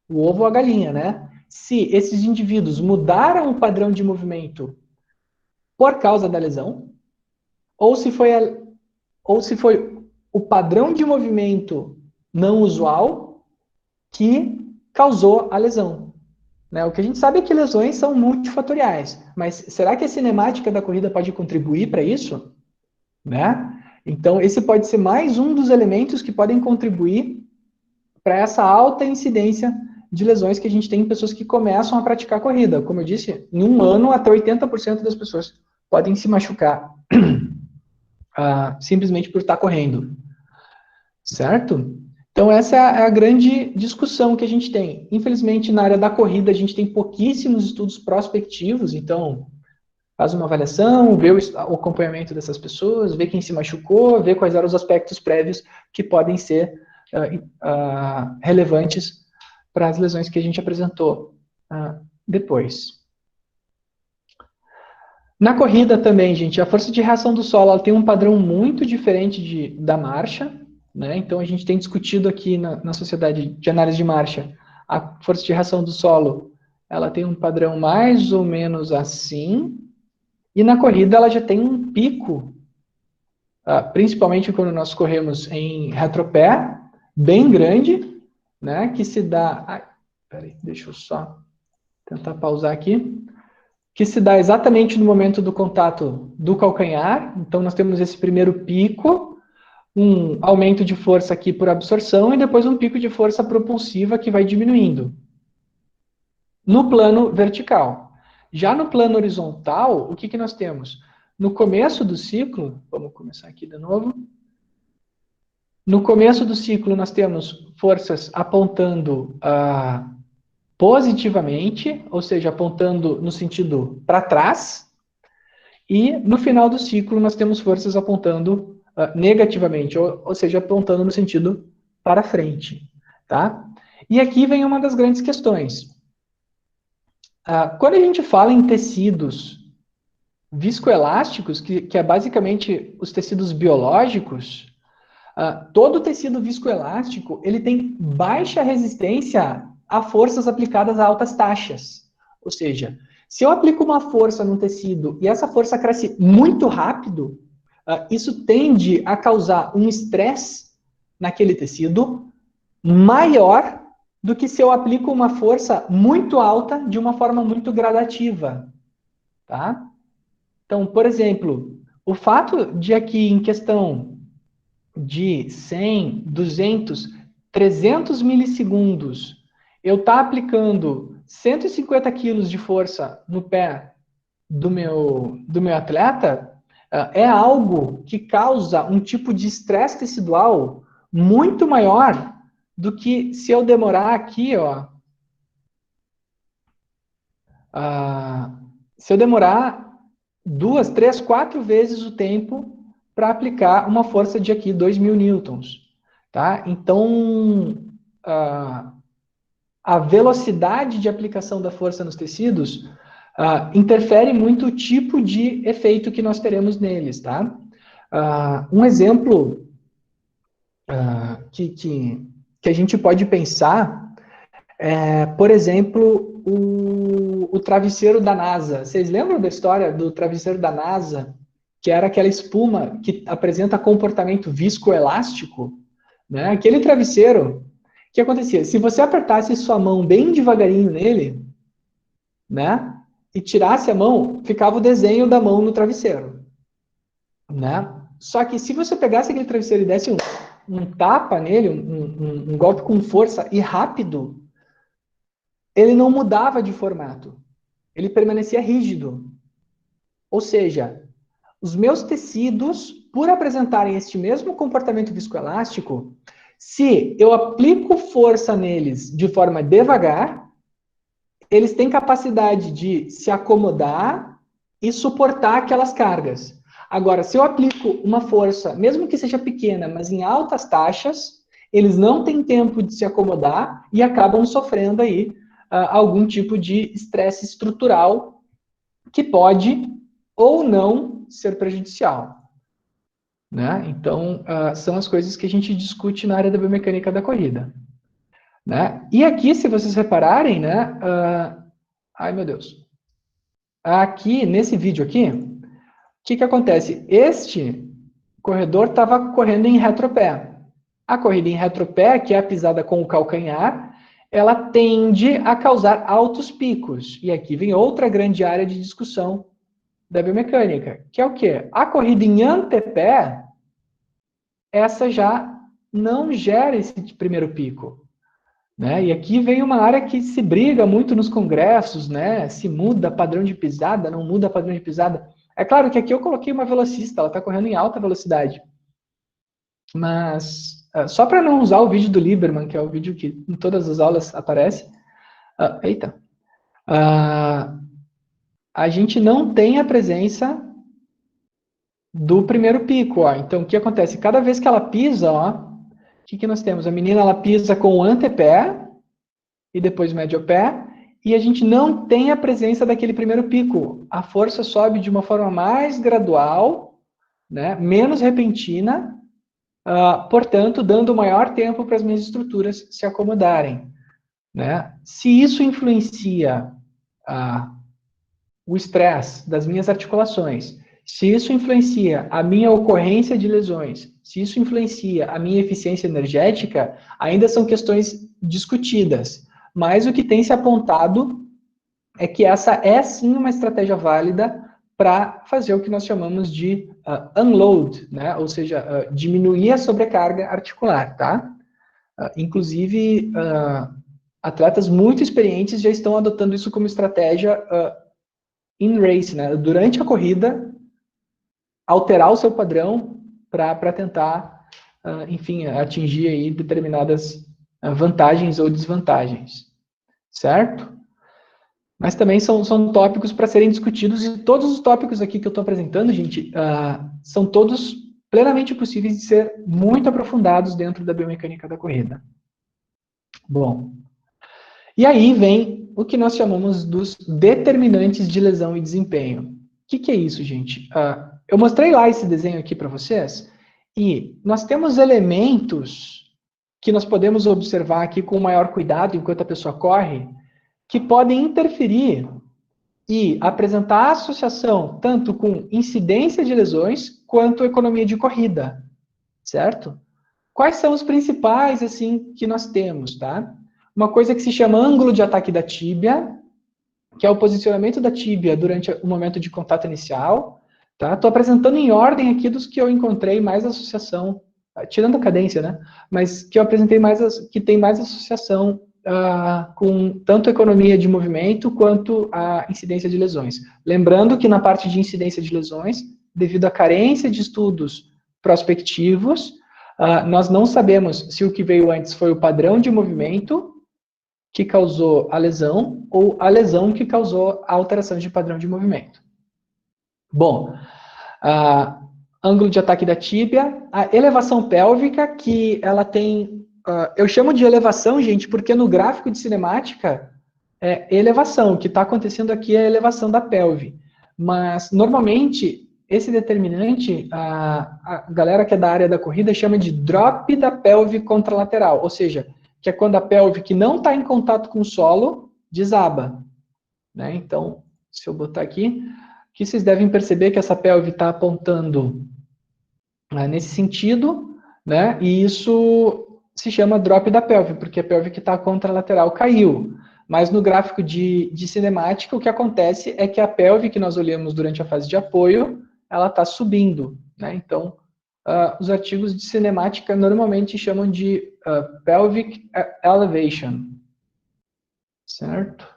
o ovo ou a galinha, né? Se esses indivíduos mudaram o padrão de movimento por causa da lesão, ou se foi o padrão de movimento não usual que causou a lesão. Né? O que a gente sabe é que lesões são multifatoriais, mas será que a cinemática da corrida pode contribuir para isso? Né? Então, esse pode ser mais um dos elementos que podem contribuir para essa alta incidência de lesões que a gente tem em pessoas que começam a praticar corrida. Como eu disse, em um ano, até 80% das pessoas podem se machucar simplesmente por estar correndo. Certo? Então, essa é a grande discussão que a gente tem. Infelizmente, na área da corrida, a gente tem pouquíssimos estudos prospectivos, então faz uma avaliação, vê o acompanhamento dessas pessoas, vê quem se machucou, vê quais eram os aspectos prévios que podem ser relevantes para as lesões que a gente apresentou depois. Na corrida também, gente, a força de reação do solo ela tem um padrão muito diferente da marcha, né? Então, a gente tem discutido aqui na Sociedade de Análise de Marcha a força de reação do solo ela tem um padrão mais ou menos assim, e na corrida ela já tem um pico, principalmente quando nós corremos em retropé, bem grande, né, que se dá... Ai, peraí, deixa eu só tentar pausar aqui. Que se dá exatamente no momento do contato do calcanhar. Então, nós temos esse primeiro pico, um aumento de força aqui por absorção, e depois um pico de força propulsiva que vai diminuindo. No plano vertical. Já no plano horizontal, o que, que nós temos? No começo do ciclo, vamos começar aqui de novo. No começo do ciclo, nós temos forças apontando positivamente, ou seja, apontando no sentido para trás, e no final do ciclo nós temos forças apontando negativamente, ou seja, apontando no sentido para frente. Tá? E aqui vem uma das grandes questões. Quando a gente fala em tecidos viscoelásticos, que é basicamente os tecidos biológicos, todo tecido viscoelástico ele tem baixa resistência a forças aplicadas a altas taxas. Ou seja, se eu aplico uma força num tecido e essa força cresce muito rápido, isso tende a causar um estresse naquele tecido maior do que se eu aplico uma força muito alta de uma forma muito gradativa. Tá? Então, por exemplo, o fato de aqui em questão de 100, 200, 300 milissegundos, eu estar aplicando 150 quilos de força no pé do meu atleta, é algo que causa um tipo de estresse tecidual muito maior do que se eu demorar aqui, ó, se eu demorar 2, 3, 4 vezes o tempo para aplicar uma força de aqui 2.000 newtons. Tá? Então, a velocidade de aplicação da força nos tecidos interfere muito o tipo de efeito que nós teremos neles. Tá? Um exemplo que a gente pode pensar é, por exemplo, o travesseiro da NASA. Vocês lembram da história do travesseiro da NASA? Que era aquela espuma que apresenta comportamento viscoelástico? Né? Aquele travesseiro, o que acontecia? Se você apertasse sua mão bem devagarinho nele, né? E tirasse a mão, ficava o desenho da mão no travesseiro. Né? Só que se você pegasse aquele travesseiro e desse um tapa nele, um golpe com força e rápido, ele não mudava de formato. Ele permanecia rígido. Ou seja, os meus tecidos, por apresentarem este mesmo comportamento viscoelástico, se eu aplico força neles de forma devagar, eles têm capacidade de se acomodar e suportar aquelas cargas. Agora, se eu aplico uma força, mesmo que seja pequena, mas em altas taxas, eles não têm tempo de se acomodar e acabam sofrendo aí algum tipo de estresse estrutural que pode ou não ser prejudicial. Né? Então, são as coisas que a gente discute na área da biomecânica da corrida. Né? E aqui, se vocês repararem, né? Ai, meu Deus. Aqui, nesse vídeo aqui, o que acontece? Este corredor estava correndo em retropé. A corrida em retropé, que é a pisada com o calcanhar, ela tende a causar altos picos. E aqui vem outra grande área de discussão da biomecânica, que é o quê? A corrida em antepé, essa já não gera esse primeiro pico. Né? E aqui vem uma área que se briga muito nos congressos, né? Se muda padrão de pisada, não muda padrão de pisada. É claro que aqui eu coloquei uma velocista, ela está correndo em alta velocidade. Mas, só para não usar o vídeo do Lieberman, que é o vídeo que em todas as aulas aparece, a gente não tem a presença do primeiro pico. Ó. Então, o que acontece? Cada vez que ela pisa, ó, o que nós temos? A menina ela pisa com o antepé e depois o mediopé, e a gente não tem a presença daquele primeiro pico. A força sobe de uma forma mais gradual, né, menos repentina, portanto, dando maior tempo para as minhas estruturas se acomodarem. Né? Se isso influencia o estresse das minhas articulações, se isso influencia a minha ocorrência de lesões, se isso influencia a minha eficiência energética, ainda são questões discutidas. Mas o que tem se apontado é que essa é sim uma estratégia válida para fazer o que nós chamamos de unload, né? Ou seja, diminuir a sobrecarga articular, tá? Inclusive, atletas muito experientes já estão adotando isso como estratégia in race, né? Durante a corrida, alterar o seu padrão para tentar, enfim, atingir aí determinadas vantagens ou desvantagens, certo? Mas também são tópicos para serem discutidos, e todos os tópicos aqui que eu estou apresentando, gente, são todos plenamente possíveis de ser muito aprofundados dentro da biomecânica da corrida. Bom, e aí vem o que nós chamamos dos determinantes de lesão e desempenho. O que é isso, gente? Eu mostrei lá esse desenho aqui para vocês, e nós temos elementos que nós podemos observar aqui com maior cuidado enquanto a pessoa corre, que podem interferir e apresentar associação tanto com incidência de lesões quanto economia de corrida, certo? Quais são os principais, assim, que nós temos, tá? Uma coisa que se chama ângulo de ataque da tíbia, que é o posicionamento da tíbia durante o momento de contato inicial, tá? Estou apresentando em ordem aqui dos que eu encontrei mais associação, tirando a cadência, né? Mas que eu apresentei mais, que tem mais associação com tanto economia de movimento quanto a incidência de lesões. Lembrando que na parte de incidência de lesões, devido à carência de estudos prospectivos, nós não sabemos se o que veio antes foi o padrão de movimento que causou a lesão ou a lesão que causou a alteração de padrão de movimento. Bom, ângulo de ataque da tíbia, a elevação pélvica, que ela tem... eu chamo de elevação, gente, porque no gráfico de cinemática é elevação. O que está acontecendo aqui é a elevação da pelve. Mas, normalmente, esse determinante, a galera que é da área da corrida chama de drop da pelve contralateral. Ou seja, que é quando a pelve que não está em contato com o solo desaba, né? Então, se eu botar aqui, que vocês devem perceber que essa pelve está apontando nesse sentido, né? E isso se chama drop da pelve, porque a pelve que está contralateral caiu. Mas no gráfico de cinemática, o que acontece é que a pelve que nós olhamos durante a fase de apoio, ela está subindo, né? Então, os artigos de cinemática normalmente chamam de pelvic elevation, certo?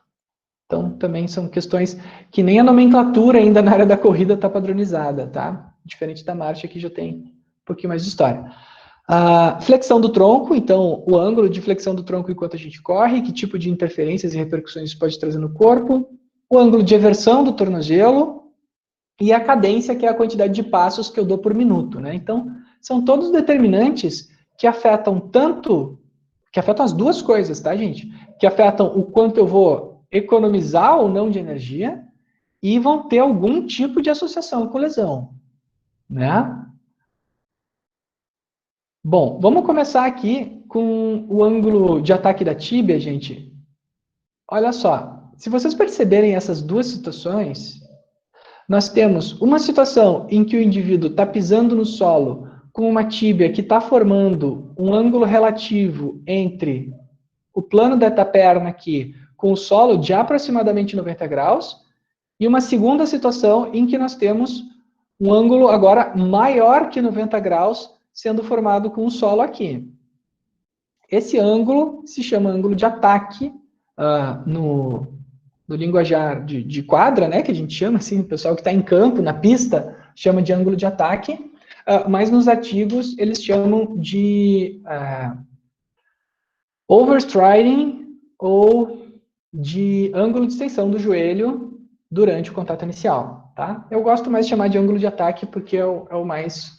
Então, também são questões que nem a nomenclatura ainda na área da corrida está padronizada, tá? Diferente da marcha, que já tem um pouquinho mais de história. Flexão do tronco, então, o ângulo de flexão do tronco enquanto a gente corre, que tipo de interferências e repercussões isso pode trazer no corpo, o ângulo de eversão do tornozelo, e a cadência, que é a quantidade de passos que eu dou por minuto, né? Então, são todos determinantes que afetam as duas coisas, tá, gente? Que afetam o quanto eu vou economizar ou não de energia e vão ter algum tipo de associação com lesão, né? Bom, vamos começar aqui com o ângulo de ataque da tíbia, gente. Olha só, se vocês perceberem essas duas situações, nós temos uma situação em que o indivíduo está pisando no solo com uma tíbia que está formando um ângulo relativo entre o plano da perna aqui com o solo de aproximadamente 90 graus, e uma segunda situação em que nós temos um ângulo agora maior que 90 graus sendo formado com o solo aqui. Esse ângulo se chama ângulo de ataque no linguajar de quadra, né, que a gente chama assim, o pessoal que está em campo, na pista, chama de ângulo de ataque, mas nos artigos eles chamam de overstriding ou de ângulo de extensão do joelho durante o contato inicial, tá? Eu gosto mais de chamar de ângulo de ataque porque é o mais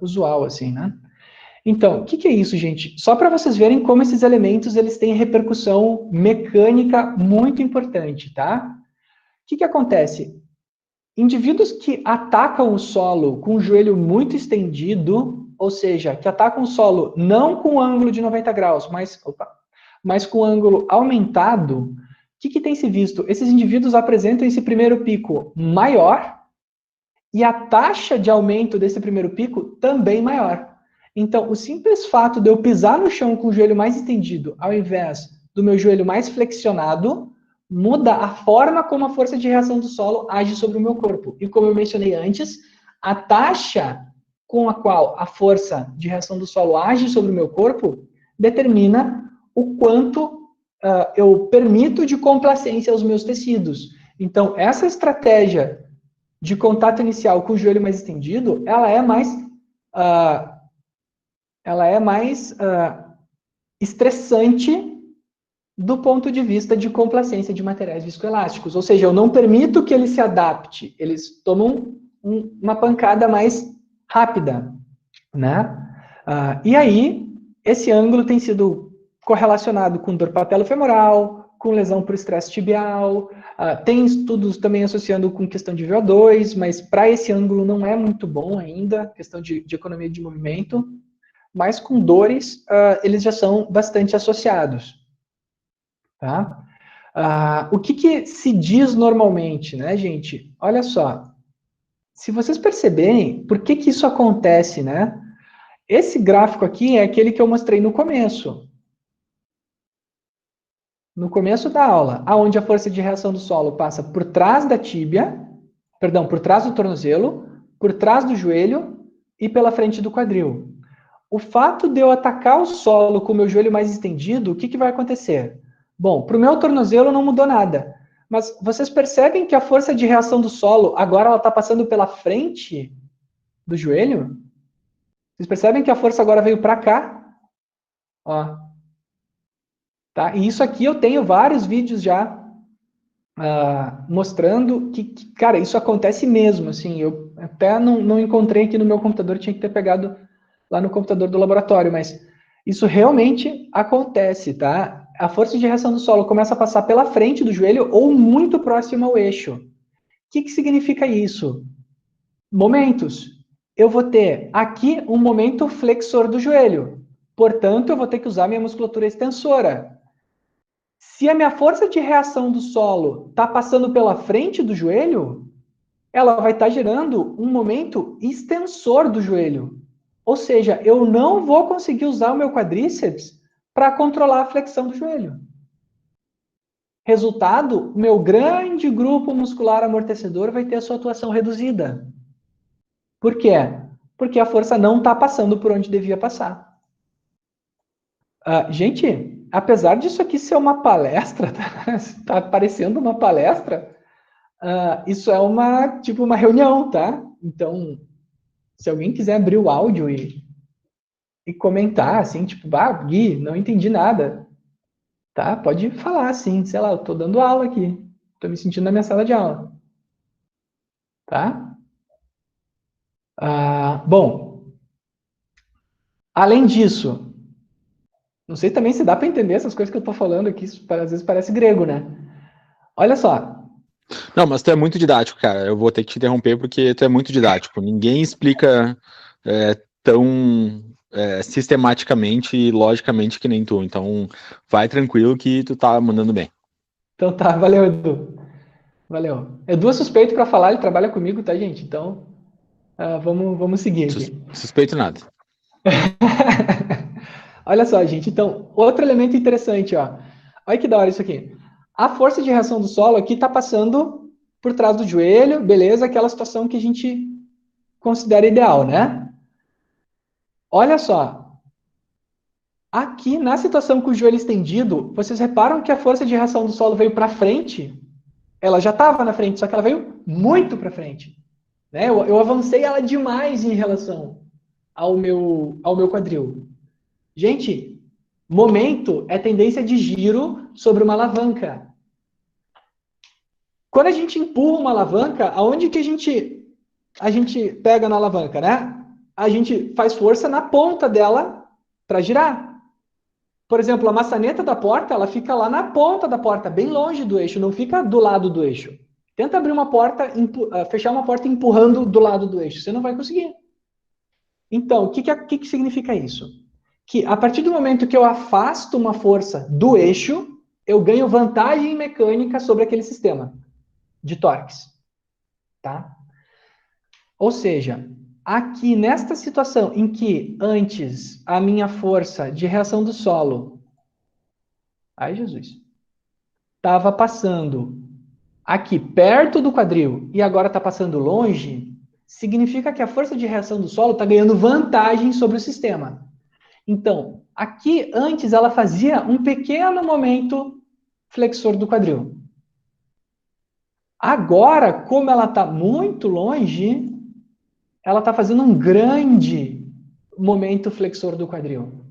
usual, assim, né? Então, o que é isso, gente? Só para vocês verem como esses elementos eles têm repercussão mecânica muito importante, tá? O que acontece? Indivíduos que atacam o solo com o joelho muito estendido, ou seja, que atacam o solo não com ângulo de 90 graus, mas com ângulo aumentado, o que tem se visto? Esses indivíduos apresentam esse primeiro pico maior e a taxa de aumento desse primeiro pico também maior. Então, o simples fato de eu pisar no chão com o joelho mais estendido, ao invés do meu joelho mais flexionado, muda a forma como a força de reação do solo age sobre o meu corpo. E como eu mencionei antes, a taxa com a qual a força de reação do solo age sobre o meu corpo determina o quanto eu permito de complacência aos meus tecidos. Então, essa estratégia de contato inicial com o joelho mais estendido, ela é mais estressante do ponto de vista de complacência de materiais viscoelásticos. Ou seja, eu não permito que ele se adapte, eles tomam uma pancada mais rápida, né? E aí, esse ângulo tem sido correlacionado com dor patelofemoral, com lesão por estresse tibial, tem estudos também associando com questão de VO2, mas para esse ângulo não é muito bom ainda, questão de economia de movimento, mas com dores eles já são bastante associados. Tá? O que se diz normalmente, né, gente? Olha só, se vocês perceberem, por que isso acontece, né? Esse gráfico aqui é aquele que eu mostrei no começo. No começo da aula, aonde a força de reação do solo passa por trás da tíbia, perdão, por trás do tornozelo, por trás do joelho e pela frente do quadril. O fato de eu atacar o solo com o meu joelho mais estendido, o que vai acontecer? Bom, para o meu tornozelo não mudou nada. Mas vocês percebem que a força de reação do solo agora ela está passando pela frente do joelho? Vocês percebem que a força agora veio para cá? Ó. Tá? E isso aqui eu tenho vários vídeos já mostrando que, cara, isso acontece mesmo. Assim, eu até não encontrei aqui no meu computador, tinha que ter pegado lá no computador do laboratório, mas isso realmente acontece, tá? A força de reação do solo começa a passar pela frente do joelho ou muito próximo ao eixo. O que significa isso? Momentos. Eu vou ter aqui um momento flexor do joelho. Portanto, eu vou ter que usar minha musculatura extensora. Se a minha força de reação do solo está passando pela frente do joelho, ela vai estar gerando um momento extensor do joelho. Ou seja, eu não vou conseguir usar o meu quadríceps para controlar a flexão do joelho. Resultado, o meu grande grupo muscular amortecedor vai ter a sua atuação reduzida. Por quê? Porque a força não está passando por onde devia passar. Gente, apesar disso aqui ser uma palestra, tá parecendo uma palestra, isso é uma reunião, tá? Então, se alguém quiser abrir o áudio e comentar, assim, tipo, Gui, não entendi nada, tá? Pode falar, assim, sei lá, eu tô dando aula aqui, tô me sentindo na minha sala de aula, tá? Bom, além disso, não sei também se dá para entender essas coisas que eu tô falando aqui, isso, às vezes parece grego, né? Olha só. Não, mas tu é muito didático, cara. Eu vou ter que te interromper porque tu é muito didático. Ninguém explica tão sistematicamente e logicamente que nem tu. Então, vai tranquilo que tu tá mandando bem. Então tá, valeu, Edu. Valeu. Edu é suspeito para falar, ele trabalha comigo, tá, gente? Então, vamos seguir aqui. Suspeito nada. Olha só, gente. Então, outro elemento interessante, ó. Olha que da hora isso aqui. A força de reação do solo aqui está passando por trás do joelho, beleza? Aquela situação que a gente considera ideal, né? Olha só. Aqui, na situação com o joelho estendido, vocês reparam que a força de reação do solo veio para frente? Ela já estava na frente, só que ela veio muito para frente. Né? Eu avancei ela demais em relação ao meu quadril. Gente, momento é tendência de giro sobre uma alavanca. Quando a gente empurra uma alavanca, aonde que a gente pega na alavanca, né? A gente faz força na ponta dela para girar. Por exemplo, a maçaneta da porta, ela fica lá na ponta da porta, bem longe do eixo, não fica do lado do eixo. Tenta abrir uma porta, fechar uma porta empurrando do lado do eixo, você não vai conseguir. Então, o que significa isso? Que a partir do momento que eu afasto uma força do eixo, eu ganho vantagem mecânica sobre aquele sistema de torques, tá? Ou seja, aqui nesta situação em que antes a minha força de reação do solo, ai Jesus, estava passando aqui perto do quadril e agora está passando longe, significa que a força de reação do solo está ganhando vantagem sobre o sistema. Então, aqui antes ela fazia um pequeno momento flexor do quadril. Agora, como ela está muito longe, ela está fazendo um grande momento flexor do quadril.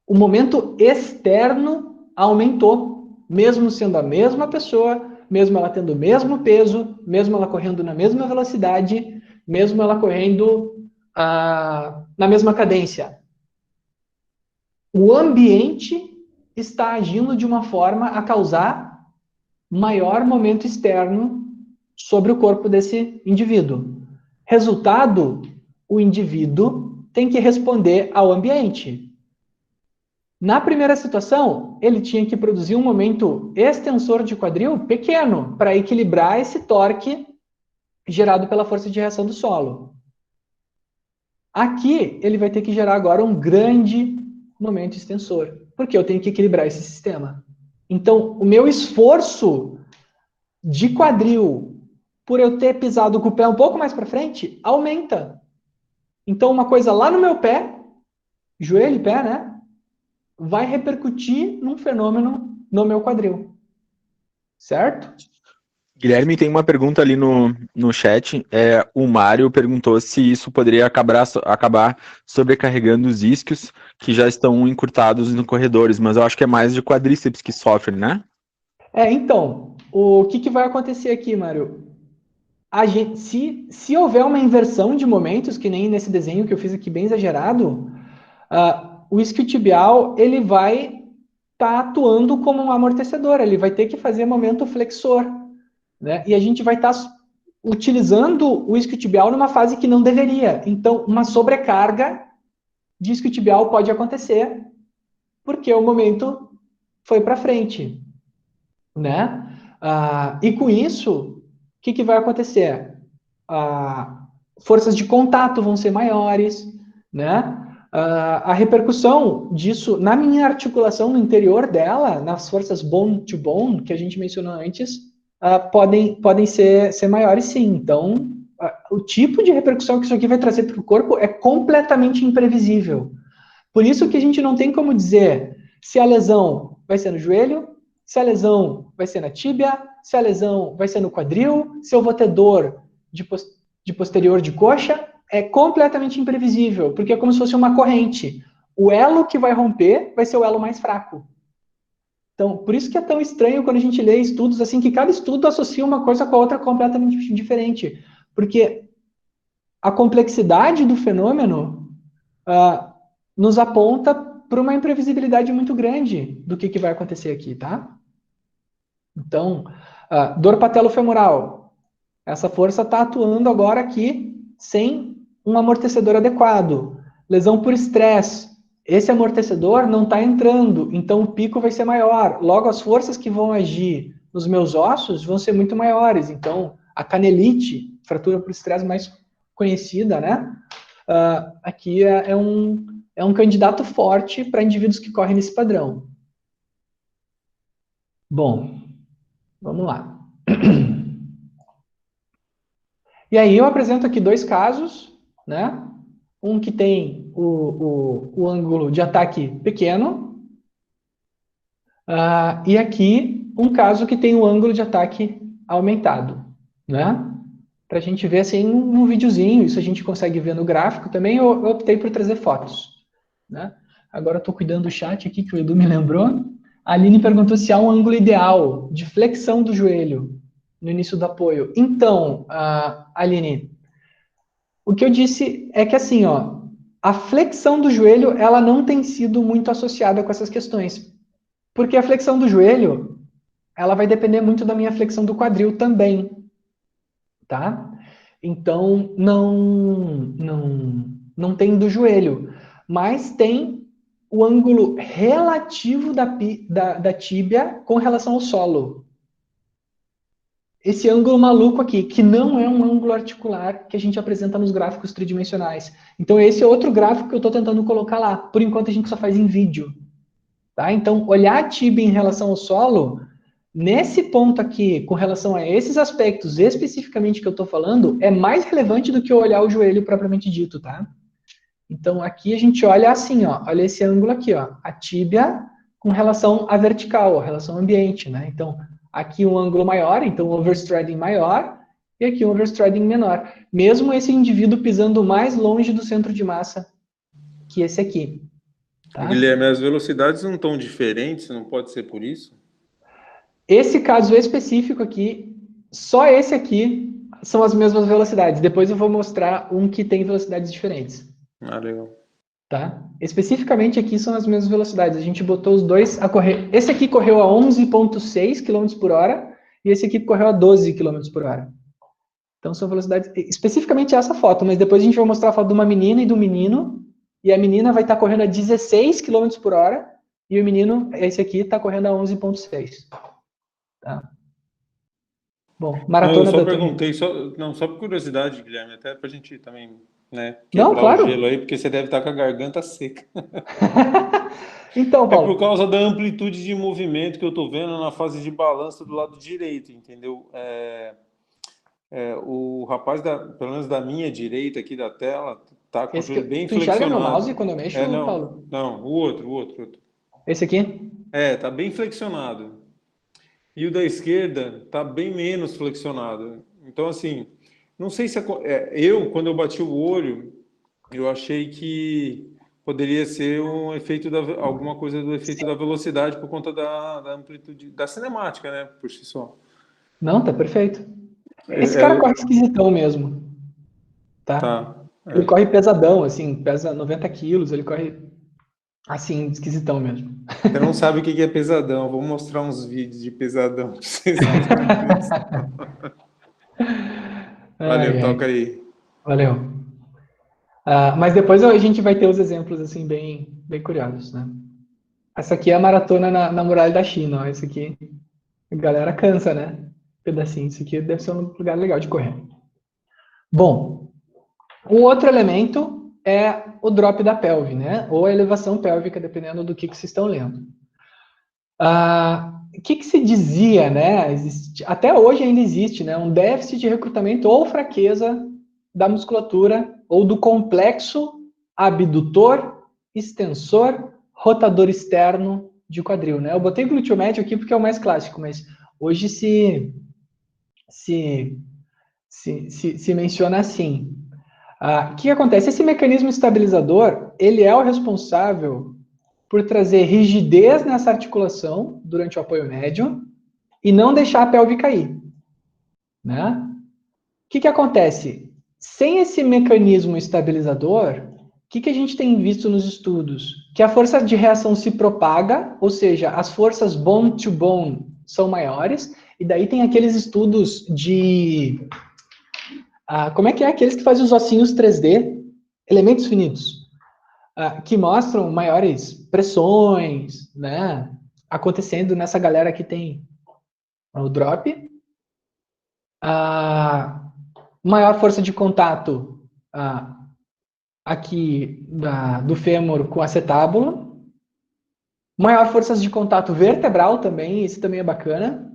O momento externo aumentou, mesmo sendo a mesma pessoa, mesmo ela tendo o mesmo peso, mesmo ela correndo na mesma velocidade, mesmo ela correndo na mesma cadência. O ambiente está agindo de uma forma a causar maior momento externo sobre o corpo desse indivíduo. Resultado, o indivíduo tem que responder ao ambiente. Na primeira situação, ele tinha que produzir um momento extensor de quadril pequeno para equilibrar esse torque gerado pela força de reação do solo. Aqui, ele vai ter que gerar agora um grande momento extensor, porque eu tenho que equilibrar esse sistema. Então, o meu esforço de quadril, por eu ter pisado com o pé um pouco mais para frente, aumenta. Então, uma coisa lá no meu pé, joelho e pé, né? Vai repercutir num fenômeno no meu quadril. Certo? Guilherme, tem uma pergunta ali no chat. O Mário perguntou se isso poderia acabar sobrecarregando os isquios que já estão encurtados nos corredores, mas eu acho que é mais de quadríceps que sofre, né? Então, o que vai acontecer aqui, Mário? Se houver uma inversão de momentos, que nem nesse desenho que eu fiz aqui bem exagerado, o isquiotibial ele vai estar atuando como um amortecedor, ele vai ter que fazer momento flexor, né? E a gente vai estar utilizando o isquiotibial numa fase que não deveria. Então, uma sobrecarga de isquiotibial pode acontecer porque o momento foi para frente, né? E com isso, o que vai acontecer? Forças de contato vão ser maiores, né? A repercussão disso na minha articulação no interior dela, nas forças bone to bone, que a gente mencionou antes, podem ser maiores sim. Então, o tipo de repercussão que isso aqui vai trazer para o corpo é completamente imprevisível. Por isso que a gente não tem como dizer se a lesão vai ser no joelho, se a lesão vai ser na tíbia, se a lesão vai ser no quadril, se eu vou ter dor de posterior de coxa, é completamente imprevisível, porque é como se fosse uma corrente. O elo que vai romper vai ser o elo mais fraco. Então, por isso que é tão estranho quando a gente lê estudos assim, que cada estudo associa uma coisa com a outra completamente diferente. Porque a complexidade do fenômeno nos aponta para uma imprevisibilidade muito grande do que vai acontecer aqui, tá? Então, dor patelofemoral. Essa força está atuando agora aqui sem um amortecedor adequado. Lesão por estresse. Esse amortecedor não está entrando, então o pico vai ser maior. Logo, as forças que vão agir nos meus ossos vão ser muito maiores. Então, a canelite, fratura por estresse mais conhecida, né? Aqui é um candidato forte para indivíduos que correm nesse padrão. Bom, vamos lá. E aí eu apresento aqui dois casos, né? Um que tem o ângulo de ataque pequeno, e aqui um caso que tem o ângulo de ataque aumentado, né? Para a gente ver assim num videozinho, isso a gente consegue ver no gráfico também, eu optei por trazer fotos, né? Agora eu estou cuidando do chat aqui, que o Edu me lembrou. A Aline perguntou se há um ângulo ideal de flexão do joelho no início do apoio. Então, Aline, o que eu disse é que assim, ó, a flexão do joelho, ela não tem sido muito associada com essas questões. Porque a flexão do joelho, ela vai depender muito da minha flexão do quadril também, tá? Então, não tem do joelho, mas tem o ângulo relativo da tíbia com relação ao solo. Esse ângulo maluco aqui, que não é um ângulo articular que a gente apresenta nos gráficos tridimensionais. Então, esse é outro gráfico que eu estou tentando colocar lá. Por enquanto, a gente só faz em vídeo. Tá? Então, olhar a tíbia em relação ao solo, nesse ponto aqui, com relação a esses aspectos especificamente que eu estou falando, é mais relevante do que olhar o joelho propriamente dito, tá? Então, aqui a gente olha assim, ó, olha esse ângulo aqui, ó, a tíbia com relação à vertical, a relação ao ambiente, né? Então, aqui um ângulo maior, então um overstriding maior, e aqui um overstriding menor. Mesmo esse indivíduo pisando mais longe do centro de massa que esse aqui. Tá? Guilherme, as velocidades não estão diferentes, não pode ser por isso? Esse caso específico aqui, só esse aqui são as mesmas velocidades. Depois eu vou mostrar um que tem velocidades diferentes. Ah, legal. Tá? Especificamente aqui são as mesmas velocidades. A gente botou os dois a correr. Esse aqui correu a 11,6 km por hora e esse aqui correu a 12 km por hora. Então são velocidades... Especificamente essa foto, mas depois a gente vai mostrar a foto de uma menina e do menino. E a menina vai estar correndo a 16 km por hora e o menino, esse aqui, está correndo a 11,6. Tá? Bom, maratona não, eu só da perguntei, só por curiosidade, Guilherme, até para a gente também, né, não, quebrar claro. o gelo aí, porque você deve estar com a garganta seca. Então, Paulo. É por causa da amplitude de movimento que eu estou vendo na fase de balanço do lado direito, entendeu? O rapaz, pelo menos da minha direita aqui da tela, tá com o joelho bem tu enxerga flexionado. meu mouse quando eu mexo, não, Paulo? Não, o outro. Esse aqui? Tá bem flexionado. E o da esquerda tá bem menos flexionado. Então, assim, não sei se... quando eu bati o olho, eu achei que poderia ser um efeito alguma coisa do efeito da velocidade por conta da amplitude, da cinemática, né, por si só. Não, tá perfeito. Esse cara corre esquisitão mesmo. Tá? Ele corre pesadão, assim, pesa 90 quilos, ele corre assim, esquisitão mesmo. Você não sabe o que é pesadão. Vou mostrar uns vídeos de pesadão pra vocês. Valeu, toca aí. Valeu. Mas depois a gente vai ter os exemplos, assim, bem, bem curiosos, né? Essa aqui é a maratona na muralha da China, ó. Esse aqui, a galera cansa, né? Pedacinho. Isso aqui deve ser um lugar legal de correr. Bom, o outro elemento é o drop da pelve, né? Ou a elevação pélvica, dependendo do que vocês estão lendo. O que se dizia, né? Até hoje ainda existe, né? Um déficit de recrutamento ou fraqueza da musculatura ou do complexo abdutor, extensor, rotador externo de quadril, né? Eu botei glúteo médio aqui porque é o mais clássico, mas hoje se menciona assim. O que acontece? Esse mecanismo estabilizador, ele é o responsável por trazer rigidez nessa articulação durante o apoio médio e não deixar a pelve cair, né? O que acontece? Sem esse mecanismo estabilizador, o que a gente tem visto nos estudos? Que a força de reação se propaga, ou seja, as forças bone to bone são maiores, e daí tem aqueles estudos de... como é que é? Aqueles que fazem os ossinhos 3D, elementos finitos, que mostram maiores pressões, né, acontecendo nessa galera que tem o drop. Maior força de contato aqui do fêmur com a acetábula. Maior força de contato vertebral também, esse também é bacana.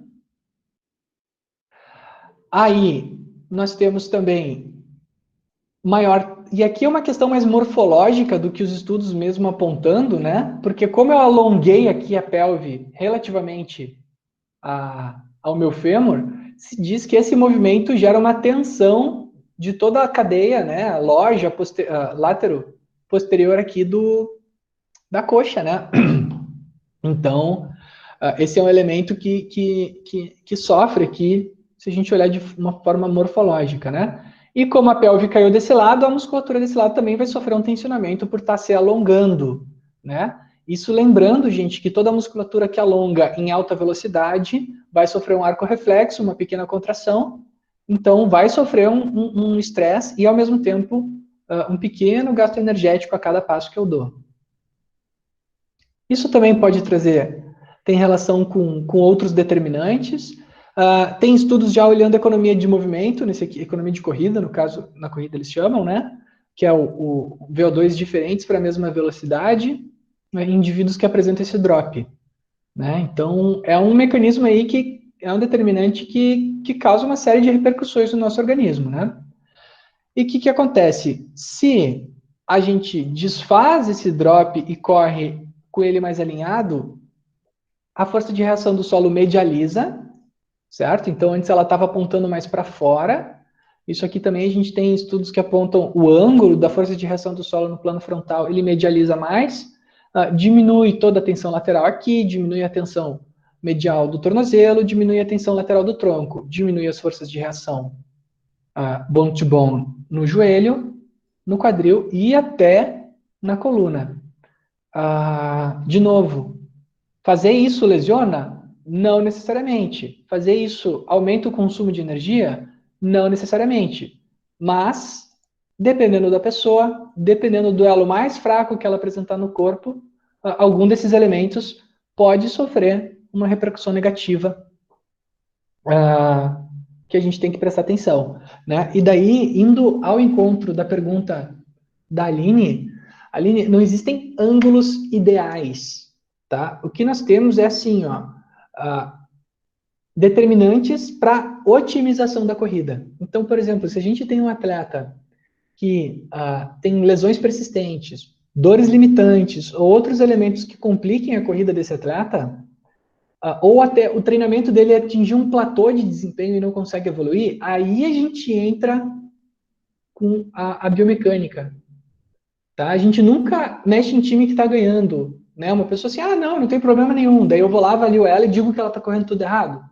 Aí, nós temos também maior... E aqui é uma questão mais morfológica do que os estudos mesmo apontando, né? Porque como eu alonguei aqui a pelve relativamente ao meu fêmur, se diz que esse movimento gera uma tensão de toda a cadeia, né? A loja látero posterior aqui da coxa, né? Então, esse é um elemento que sofre aqui, se a gente olhar de uma forma morfológica, né? E como a pelve caiu desse lado, a musculatura desse lado também vai sofrer um tensionamento por estar se alongando, né? Isso lembrando, gente, que toda musculatura que alonga em alta velocidade vai sofrer um arco reflexo, uma pequena contração, então vai sofrer um estresse e, ao mesmo tempo, um pequeno gasto energético a cada passo que eu dou. Isso também pode tem relação com outros determinantes. Tem estudos já olhando a economia de movimento, nesse aqui, economia de corrida, no caso, na corrida eles chamam, né? Que é o VO2 diferentes para a mesma velocidade, né, em indivíduos que apresentam esse drop. Né? Então, é um mecanismo aí que é um determinante que causa uma série de repercussões no nosso organismo, né? E o que acontece? Se a gente desfaz esse drop e corre com ele mais alinhado, a força de reação do solo medializa, certo? Então, antes ela estava apontando mais para fora. Isso aqui também a gente tem estudos que apontam o ângulo da força de reação do solo no plano frontal, ele medializa mais, diminui toda a tensão lateral aqui, diminui a tensão medial do tornozelo, diminui a tensão lateral do tronco, diminui as forças de reação bone to bone no joelho, no quadril e até na coluna. De novo, fazer isso lesiona? Não necessariamente. Fazer isso aumenta o consumo de energia? Não necessariamente. Mas, dependendo da pessoa, dependendo do elo mais fraco que ela apresentar no corpo, algum desses elementos pode sofrer uma repercussão negativa que a gente tem que prestar atenção. Né? E daí, indo ao encontro da pergunta da Aline, não existem ângulos ideais. Tá? O que nós temos é assim, ó, determinantes para otimização da corrida. Então, por exemplo, se a gente tem um atleta que tem lesões persistentes, dores limitantes ou outros elementos que compliquem a corrida desse atleta, ou até o treinamento dele atingir um platô de desempenho e não consegue evoluir, aí a gente entra com a biomecânica. Tá? A gente nunca mexe em time que está ganhando. Né? Uma pessoa assim, não tem problema nenhum. Daí eu vou lá, avalio ela e digo que ela está correndo tudo errado.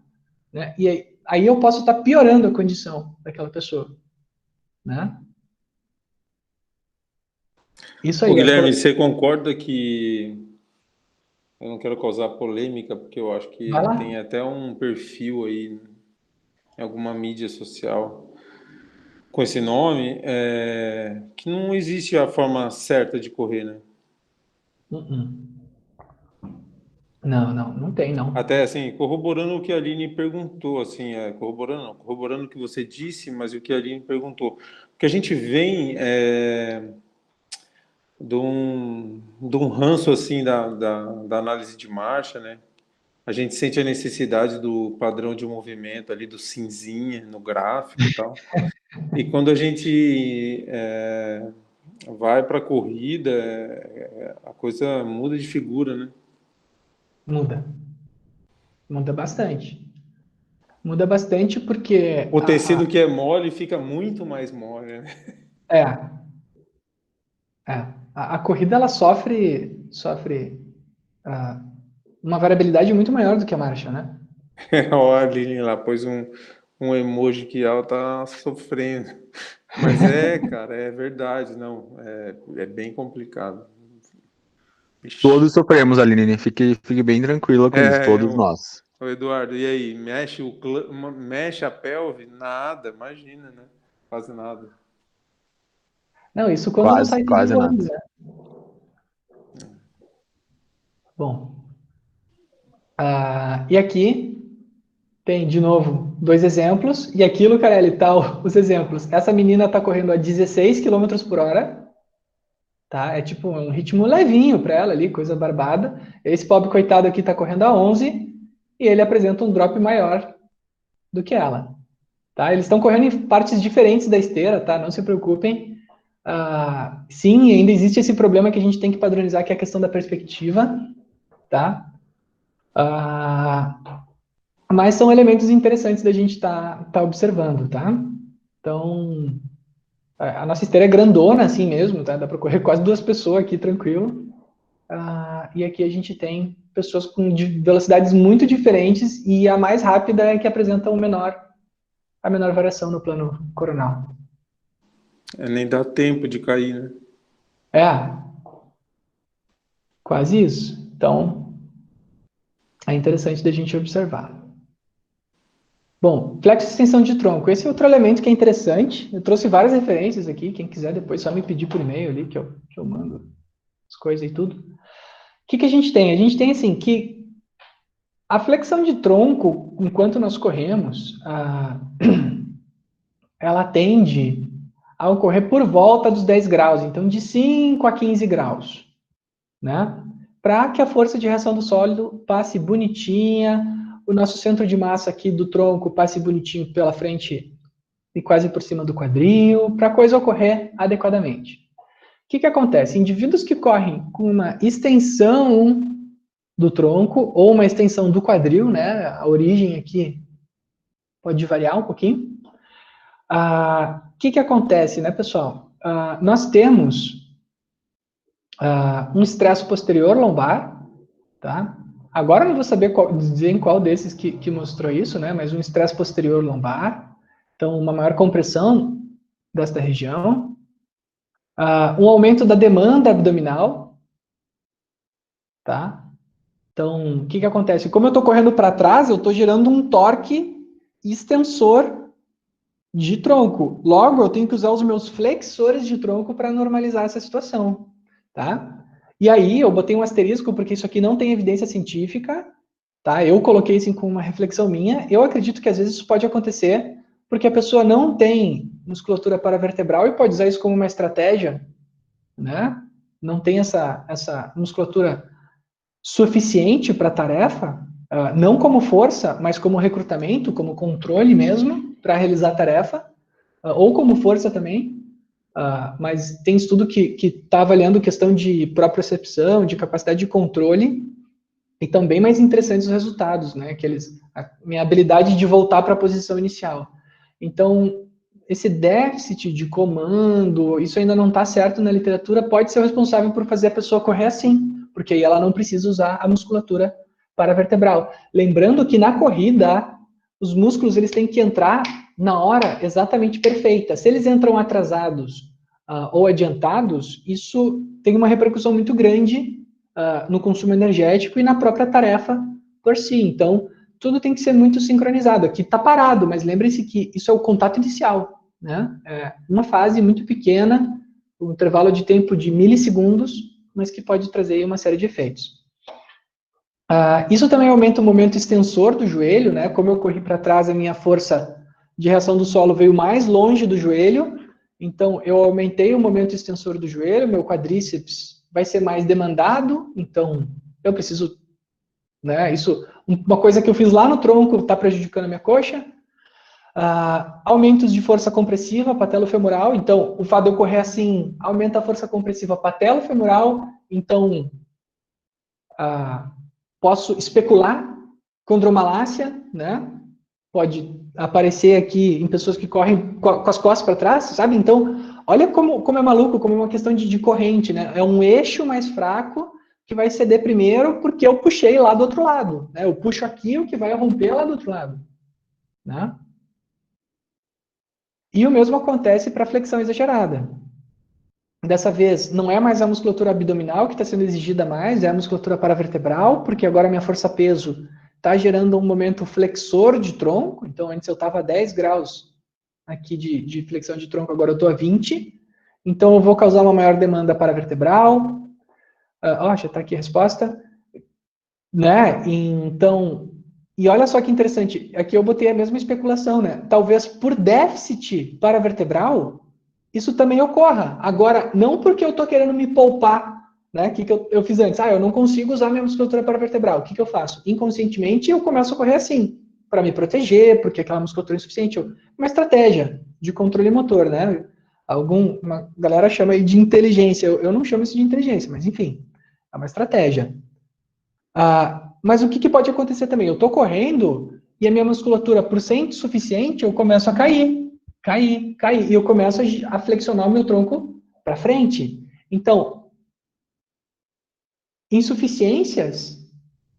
Né? E aí eu posso estar piorando a condição daquela pessoa. Né? Isso aí. Guilherme, você concorda que... Eu não quero causar polêmica, porque eu acho que tem até um perfil aí em alguma mídia social com esse nome, que não existe a forma certa de correr, né? Não tem, não. Até assim, corroborando o que a Aline perguntou, assim, corroborando o que você disse, mas o que a Aline perguntou. Porque a gente vem de um ranço, assim, da análise de marcha, né? A gente sente a necessidade do padrão de movimento ali, do cinzinha no gráfico e tal. E quando a gente vai para a corrida, a coisa muda de figura, né? Muda bastante. Muda bastante porque... O tecido que é mole fica muito mais mole, né? A corrida, ela sofre uma variabilidade muito maior do que a marcha, né? Olha, a Aline lá pôs um emoji que ela tá sofrendo. Mas cara, é verdade, não. É bem complicado. Ixi. Todos sofremos, Aline. Fique bem tranquila com isso, todos nós. O Eduardo, e aí? Mexe a pelve? Nada, imagina, né? Quase nada. Não, isso quando não sai quase nada. Né? Bom. E aqui tem, de novo, 2 exemplos. E aquilo, Carelli, tá os exemplos. Essa menina tá correndo a 16 km por hora. Tá? É tipo um ritmo levinho para ela ali, coisa barbada. Esse pobre coitado aqui tá correndo a 11 e ele apresenta um drop maior do que ela. Tá? Eles estão correndo em partes diferentes da esteira, tá? Não se preocupem. Sim, ainda existe esse problema que a gente tem que padronizar, que é a questão da perspectiva, tá? Mas são elementos interessantes da gente tá observando, tá? Então, a nossa esteira é grandona assim mesmo, tá? Dá para correr quase 2 pessoas aqui, tranquilo. E aqui a gente tem pessoas com velocidades muito diferentes e a mais rápida é que apresenta a menor variação no plano coronal. Nem dá tempo de cair, né? Quase isso. Então, é interessante da gente observar. Bom, flexo e extensão de tronco. Esse é outro elemento que é interessante. Eu trouxe várias referências aqui. Quem quiser depois só me pedir por e-mail ali, que eu mando as coisas e tudo. O que a gente tem? A gente tem, assim, que a flexão de tronco, enquanto nós corremos, ela tende a ocorrer por volta dos 10 graus, então de 5 a 15 graus, né? Para que a força de reação do sólido passe bonitinha, o nosso centro de massa aqui do tronco passe bonitinho pela frente e quase por cima do quadril, para a coisa ocorrer adequadamente. O que acontece? Indivíduos que correm com uma extensão do tronco ou uma extensão do quadril, né? A origem aqui pode variar um pouquinho. O que acontece, né, pessoal? Nós temos um estresse posterior lombar, tá? Agora eu não vou saber dizer em qual desses que mostrou isso, né? Mas um estresse posterior lombar, então uma maior compressão desta região, um aumento da demanda abdominal, tá? Então, o que acontece? Como eu estou correndo para trás, eu estou gerando um torque extensor de tronco. Logo, eu tenho que usar os meus flexores de tronco para normalizar essa situação, tá? E aí, eu botei um asterisco, porque isso aqui não tem evidência científica, tá? Eu coloquei isso com uma reflexão minha. Eu acredito que às vezes isso pode acontecer porque a pessoa não tem musculatura paravertebral e pode usar isso como uma estratégia, né? Não tem essa musculatura suficiente para a tarefa, não como força, mas como recrutamento, como controle mesmo, para realizar a tarefa, ou como força também, mas tem estudo que está avaliando questão de propriocepção, de capacidade de controle, e estão bem mais interessantes os resultados, né? A minha habilidade de voltar para a posição inicial. Então, esse déficit de comando, isso ainda não está certo na literatura, pode ser responsável por fazer a pessoa correr assim, porque aí ela não precisa usar a musculatura paravertebral. Lembrando que na corrida, os músculos eles têm que entrar na hora exatamente perfeita. Se eles entram atrasados ou adiantados, isso tem uma repercussão muito grande no consumo energético e na própria tarefa por si. Então, tudo tem que ser muito sincronizado. Aqui está parado, mas lembre-se que isso é o contato inicial, né? É uma fase muito pequena, um intervalo de tempo de milissegundos, mas que pode trazer uma série de efeitos. Isso também aumenta o momento extensor do joelho, né? Como eu corri para trás, a minha força de reação do solo veio mais longe do joelho, então eu aumentei o momento extensor do joelho, meu quadríceps vai ser mais demandado, então eu preciso, né? Isso, uma coisa que eu fiz lá no tronco está prejudicando a minha coxa. Aumentos de força compressiva patelofemoral, então o fato de eu correr assim aumenta a força compressiva patelofemoral, então posso especular condromalácia, né? Pode aparecer aqui em pessoas que correm com as costas para trás, sabe? Então, olha como é maluco, como é uma questão de corrente, né? É um eixo mais fraco que vai ceder primeiro porque eu puxei lá do outro lado, né? Eu puxo aqui, o que vai romper lá do outro lado, né? E o mesmo acontece para a flexão exagerada. Dessa vez, não é mais a musculatura abdominal que está sendo exigida mais, é a musculatura paravertebral, porque agora minha força-peso está gerando um momento flexor de tronco. Então, antes eu estava a 10 graus aqui de flexão de tronco, agora eu estou a 20. Então, eu vou causar uma maior demanda paravertebral. Já está aqui a resposta. Né? Então, e olha só que interessante, aqui eu botei a mesma especulação, né? Talvez por déficit paravertebral, isso também ocorra. Agora, não porque eu estou querendo me poupar, né? O que eu fiz antes? Eu não consigo usar minha musculatura paravertebral. O que eu faço? Inconscientemente, eu começo a correr assim, para me proteger, porque aquela musculatura é insuficiente. Uma estratégia de controle motor, né? Uma galera chama de inteligência. Eu não chamo isso de inteligência, mas enfim, é uma estratégia. Mas o que pode acontecer também? Eu estou correndo e a minha musculatura, por ser insuficiente, eu começo a cair. E eu começo a flexionar o meu tronco para frente. Então, insuficiências,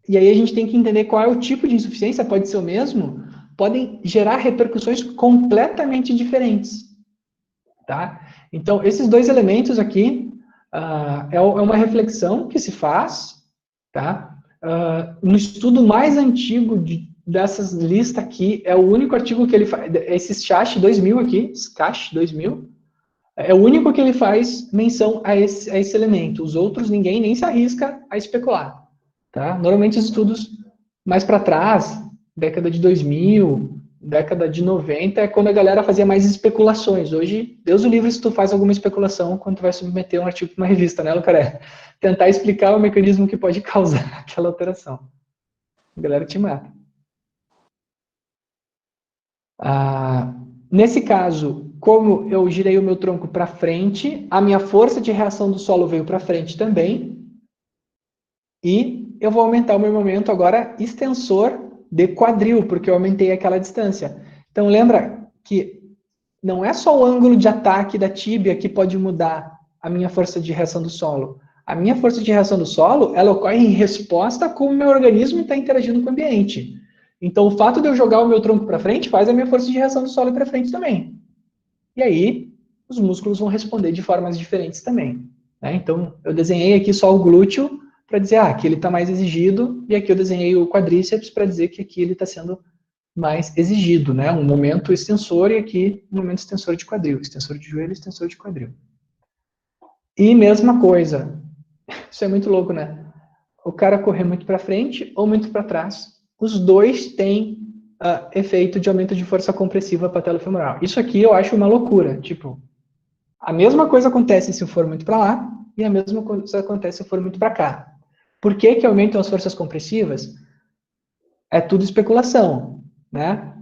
e aí a gente tem que entender qual é o tipo de insuficiência, pode ser o mesmo, podem gerar repercussões completamente diferentes. Tá? Então, esses dois elementos aqui é uma reflexão que se faz, tá? No estudo mais antigo dessas listas aqui, é o único artigo que ele faz, esse SCASH 2000 aqui, SCASH 2000, É o único que ele faz menção a esse elemento. Os outros, ninguém nem se arrisca a especular. Tá? Normalmente, os estudos mais para trás, década de 2000, década de 90, é quando a galera fazia mais especulações. Hoje, Deus o livre se tu faz alguma especulação quando tu vai submeter um artigo para uma revista, né, Lucaré? Tentar explicar o mecanismo que pode causar aquela alteração. A galera te mata. Nesse caso, como eu girei o meu tronco para frente, a minha força de reação do solo veio para frente também. E eu vou aumentar o meu momento agora extensor de quadril, porque eu aumentei aquela distância. Então, lembra que não é só o ângulo de ataque da tíbia que pode mudar a minha força de reação do solo. A minha força de reação do solo, ela ocorre em resposta a como o meu organismo está interagindo com o ambiente. Então, o fato de eu jogar o meu tronco para frente faz a minha força de reação do solo para frente também. E aí, os músculos vão responder de formas diferentes também. Né? Então, eu desenhei aqui só o glúteo para dizer, aqui ele está mais exigido, e aqui eu desenhei o quadríceps para dizer que aqui ele está sendo mais exigido, né? Um momento extensor e aqui um momento extensor de quadril, extensor de joelho, extensor de quadril. E mesma coisa, isso é muito louco, né? O cara correr muito para frente ou muito para trás, os dois têm efeito de aumento de força compressiva patelofemoral. Isso aqui eu acho uma loucura, tipo, a mesma coisa acontece se eu for muito para lá e a mesma coisa acontece se eu for muito para cá. Por que que aumentam as forças compressivas? É tudo especulação, né?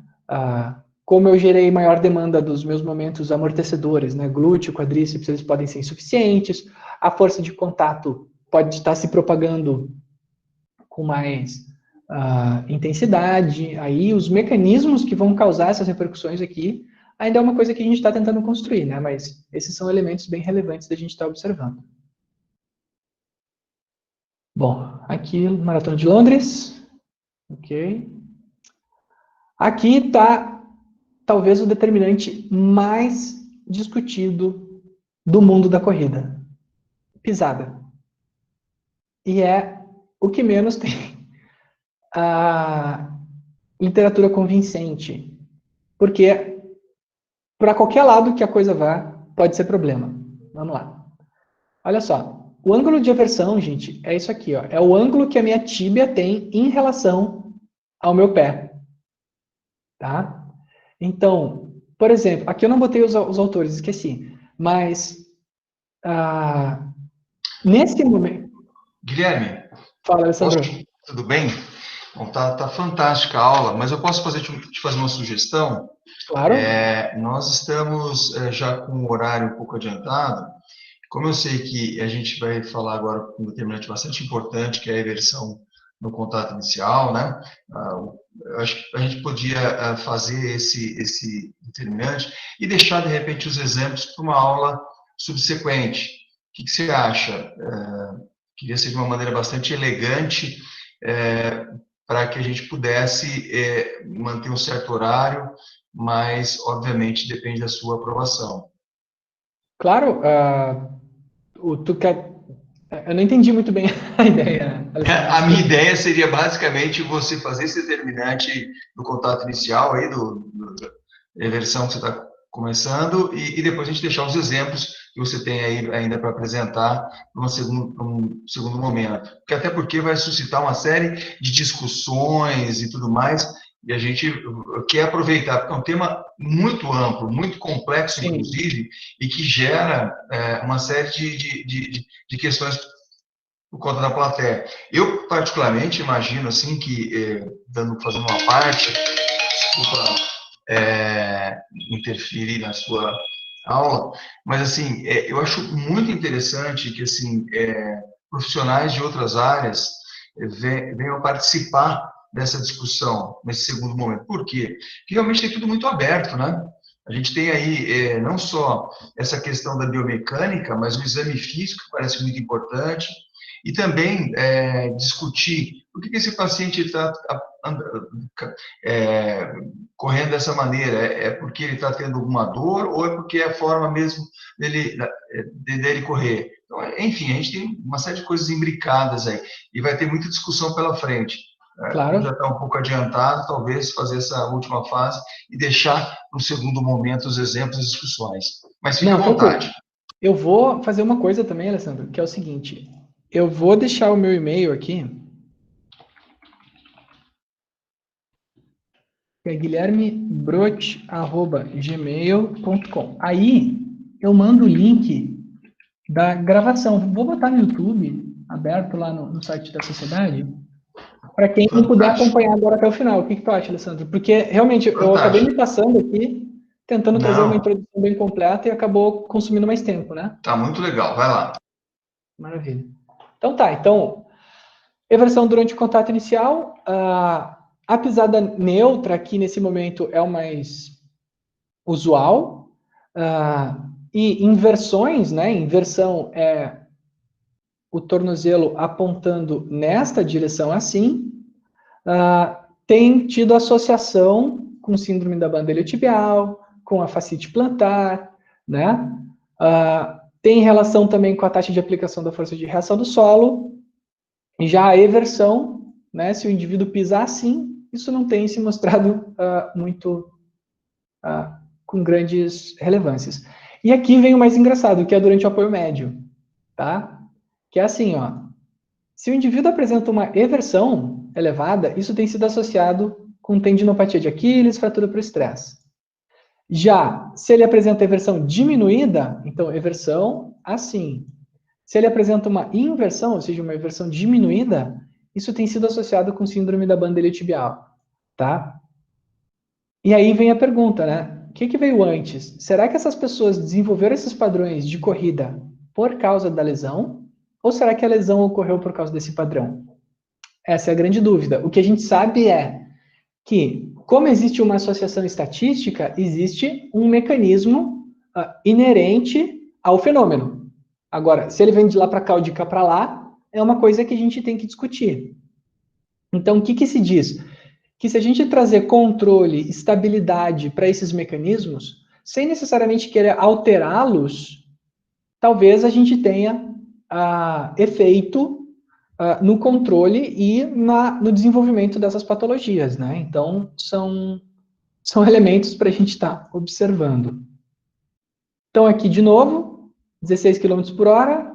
Como eu gerei maior demanda dos meus momentos amortecedores, né? Glúteo, quadríceps, eles podem ser insuficientes. A força de contato pode estar se propagando com mais intensidade. Aí os mecanismos que vão causar essas repercussões aqui ainda é uma coisa que a gente está tentando construir, né? Mas esses são elementos bem relevantes da gente estar observando. Bom, aqui Maratona de Londres. Ok. Aqui está talvez o determinante mais discutido do mundo da corrida. Pisada. E é o que menos tem a literatura convincente. Porque para qualquer lado que a coisa vá, pode ser problema. Vamos lá. Olha só. O ângulo de aversão, gente, é isso aqui. Ó. É o ângulo que a minha tíbia tem em relação ao meu pé. Tá? Então, por exemplo, aqui eu não botei os autores, esqueci. Mas, nesse momento... Guilherme, Fala, Alessandro. tudo bem? Bom, tá fantástica a aula, mas eu posso te fazer uma sugestão? Claro. Nós estamos já com o horário um pouco adiantado. Como eu sei que a gente vai falar agora com um determinante bastante importante, que é a eversão no contato inicial, né? Eu acho que a gente podia fazer esse determinante e deixar, de repente, os exemplos para uma aula subsequente. O que você acha? Queria ser de uma maneira bastante elegante, para que a gente pudesse manter um certo horário, mas, obviamente, depende da sua aprovação. Claro, eu não entendi muito bem a ideia. A minha ideia seria basicamente você fazer esse determinante do contato inicial aí, da versão que você está começando, e depois a gente deixar os exemplos que você tem aí ainda para apresentar num segundo momento. Até porque vai suscitar uma série de discussões e tudo mais, e a gente quer aproveitar, porque é um tema muito amplo, muito complexo, sim, inclusive, e que gera uma série de questões por conta da plateia. Eu, particularmente, imagino, assim, que, fazendo uma parte, desculpa interferir na sua aula, mas, assim, eu acho muito interessante que, assim, profissionais de outras áreas venham participar dessa discussão, nesse segundo momento. Por quê? Porque realmente tem tudo muito aberto, né? A gente tem aí não só essa questão da biomecânica, mas o exame físico, que parece muito importante, e também discutir por que esse paciente está correndo dessa maneira. É porque ele está tendo alguma dor ou é porque é a forma mesmo dele correr? Então, enfim, a gente tem uma série de coisas imbricadas aí e vai ter muita discussão pela frente. Claro. Já está um pouco adiantado, talvez fazer essa última fase e deixar no segundo momento os exemplos e discussões. Mas fique à vontade. Eu vou fazer uma coisa também, Alessandro, que é o seguinte. Eu vou deixar o meu e-mail aqui, que é guilhermebrot@gmail.com. Aí eu mando o link da gravação. Vou botar no YouTube, aberto lá no site da sociedade, para quem não puder acompanhar agora até o final. O que tu acha, Alessandro? Porque realmente eu acabei me passando aqui, tentando trazer uma introdução bem completa e acabou consumindo mais tempo, né? Tá muito legal, vai lá. Maravilha. Então tá, eversão durante o contato inicial, a pisada neutra aqui nesse momento é o mais usual, e inversões, né? Inversão é o tornozelo apontando nesta direção assim, tem tido associação com síndrome da banda iliotibial, com a fascite plantar, né? Tem relação também com a taxa de aplicação da força de reação do solo. Já a eversão, né, se o indivíduo pisar assim, isso não tem se mostrado muito com grandes relevâncias. E aqui vem o mais engraçado, que é durante o apoio médio, tá? Que é assim, ó, se o indivíduo apresenta uma eversão elevada, isso tem sido associado com tendinopatia de Aquiles, fratura por estresse. Já, se ele apresenta eversão diminuída, então eversão assim. Se ele apresenta uma inversão, ou seja, uma eversão diminuída, isso tem sido associado com síndrome da banda iliotibial, tá? E aí vem a pergunta, né? O que veio antes? Será que essas pessoas desenvolveram esses padrões de corrida por causa da lesão? Ou será que a lesão ocorreu por causa desse padrão? Essa é a grande dúvida. O que a gente sabe é que, como existe uma associação estatística, existe um mecanismo inerente ao fenômeno. Agora, se ele vem de lá para cá ou de cá para lá, é uma coisa que a gente tem que discutir. Então, o que se diz? Que se a gente trazer controle, estabilidade para esses mecanismos, sem necessariamente querer alterá-los, talvez a gente tenha efeito no controle e no desenvolvimento dessas patologias, né? Então, são elementos para a gente estar observando. Então, aqui de novo, 16 km por hora,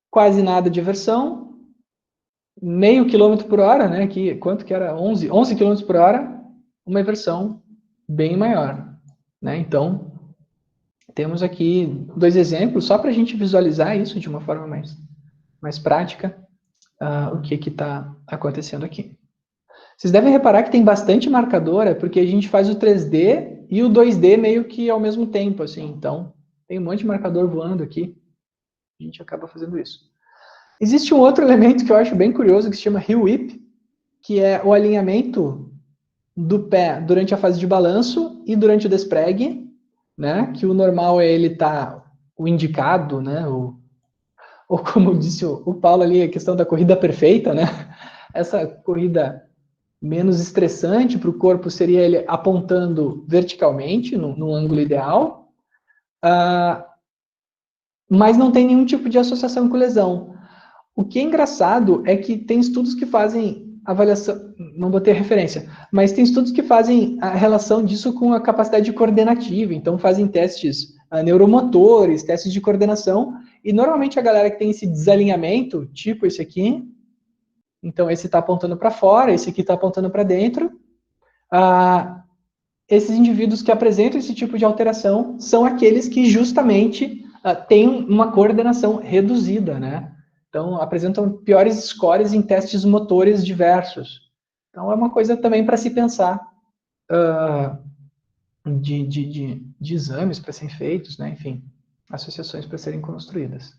quase nada de aversão, meio quilômetro por hora, né? Aqui, quanto que era? 11 km por hora, uma aversão bem maior, né? Então, temos aqui 2 exemplos, só para a gente visualizar isso de uma forma mais prática, o que está acontecendo aqui. Vocês devem reparar que tem bastante marcadora, porque a gente faz o 3D e o 2D meio que ao mesmo tempo, assim. Então, tem um monte de marcador voando aqui. A gente acaba fazendo isso. Existe um outro elemento que eu acho bem curioso, que se chama heel whip, que é o alinhamento do pé durante a fase de balanço e durante o despregue, né? Que o normal é ele estar o indicado, né? Ou como disse o Paulo ali, a questão da corrida perfeita, né? Essa corrida menos estressante para o corpo seria ele apontando verticalmente, no ângulo ideal, mas não tem nenhum tipo de associação com lesão. O que é engraçado é que tem estudos que fazem avaliação, não botei referência, mas tem estudos que fazem a relação disso com a capacidade coordenativa, então fazem testes neuromotores, testes de coordenação, e normalmente a galera que tem esse desalinhamento, tipo esse aqui, então esse está apontando para fora, esse aqui está apontando para dentro, esses indivíduos que apresentam esse tipo de alteração são aqueles que justamente têm uma coordenação reduzida, né? Então, apresentam piores scores em testes motores diversos. Então, é uma coisa também para se pensar de exames para serem feitos, né? Enfim, associações para serem construídas.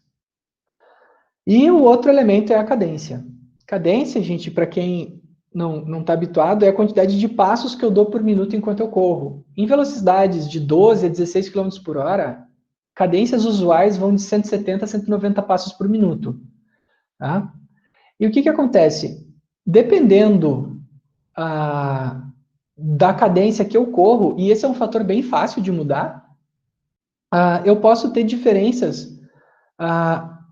E o outro elemento é a cadência. Cadência, gente, para quem não está habituado, é a quantidade de passos que eu dou por minuto enquanto eu corro. Em velocidades de 12 a 16 km por hora, cadências usuais vão de 170 a 190 passos por minuto. Tá? E o que acontece? Dependendo da cadência que eu corro, e esse é um fator bem fácil de mudar, eu posso ter diferenças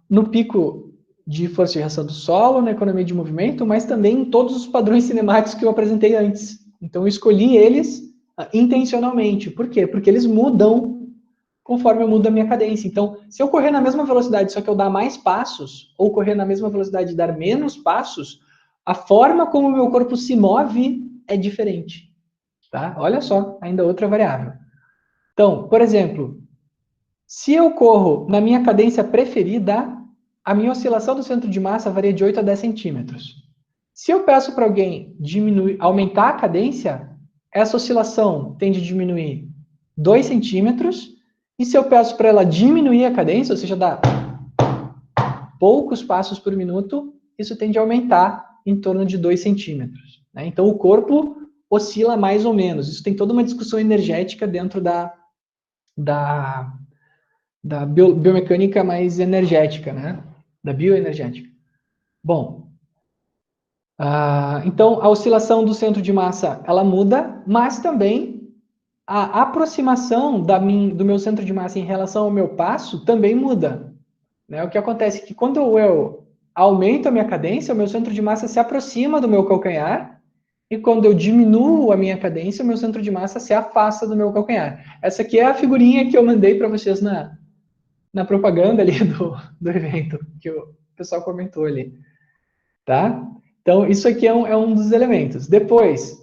no pico de força de reação do solo, na economia de movimento, mas também em todos os padrões cinemáticos que eu apresentei antes. Então, eu escolhi eles intencionalmente. Por quê? Porque eles mudam conforme eu mudo a minha cadência. Então, se eu correr na mesma velocidade, só que eu dar mais passos, ou correr na mesma velocidade e dar menos passos, a forma como o meu corpo se move é diferente. Tá? Olha só, ainda outra variável. Então, por exemplo, se eu corro na minha cadência preferida, a minha oscilação do centro de massa varia de 8 a 10 centímetros. Se eu peço para alguém aumentar a cadência, essa oscilação tende a diminuir 2 centímetros, e se eu peço para ela diminuir a cadência, ou seja, dar poucos passos por minuto, isso tende a aumentar em torno de 2 centímetros. Né? Então, o corpo oscila mais ou menos. Isso tem toda uma discussão energética dentro da biomecânica mais energética, né? Da bioenergética. Bom, então a oscilação do centro de massa, ela muda, mas também a aproximação do meu centro de massa em relação ao meu passo também muda. Né? O que acontece é que quando eu aumento a minha cadência, o meu centro de massa se aproxima do meu calcanhar, e quando eu diminuo a minha cadência, o meu centro de massa se afasta do meu calcanhar. Essa aqui é a figurinha que eu mandei para vocês na propaganda ali do evento, que o pessoal comentou ali. Tá? Então, isso aqui é um dos elementos. Depois,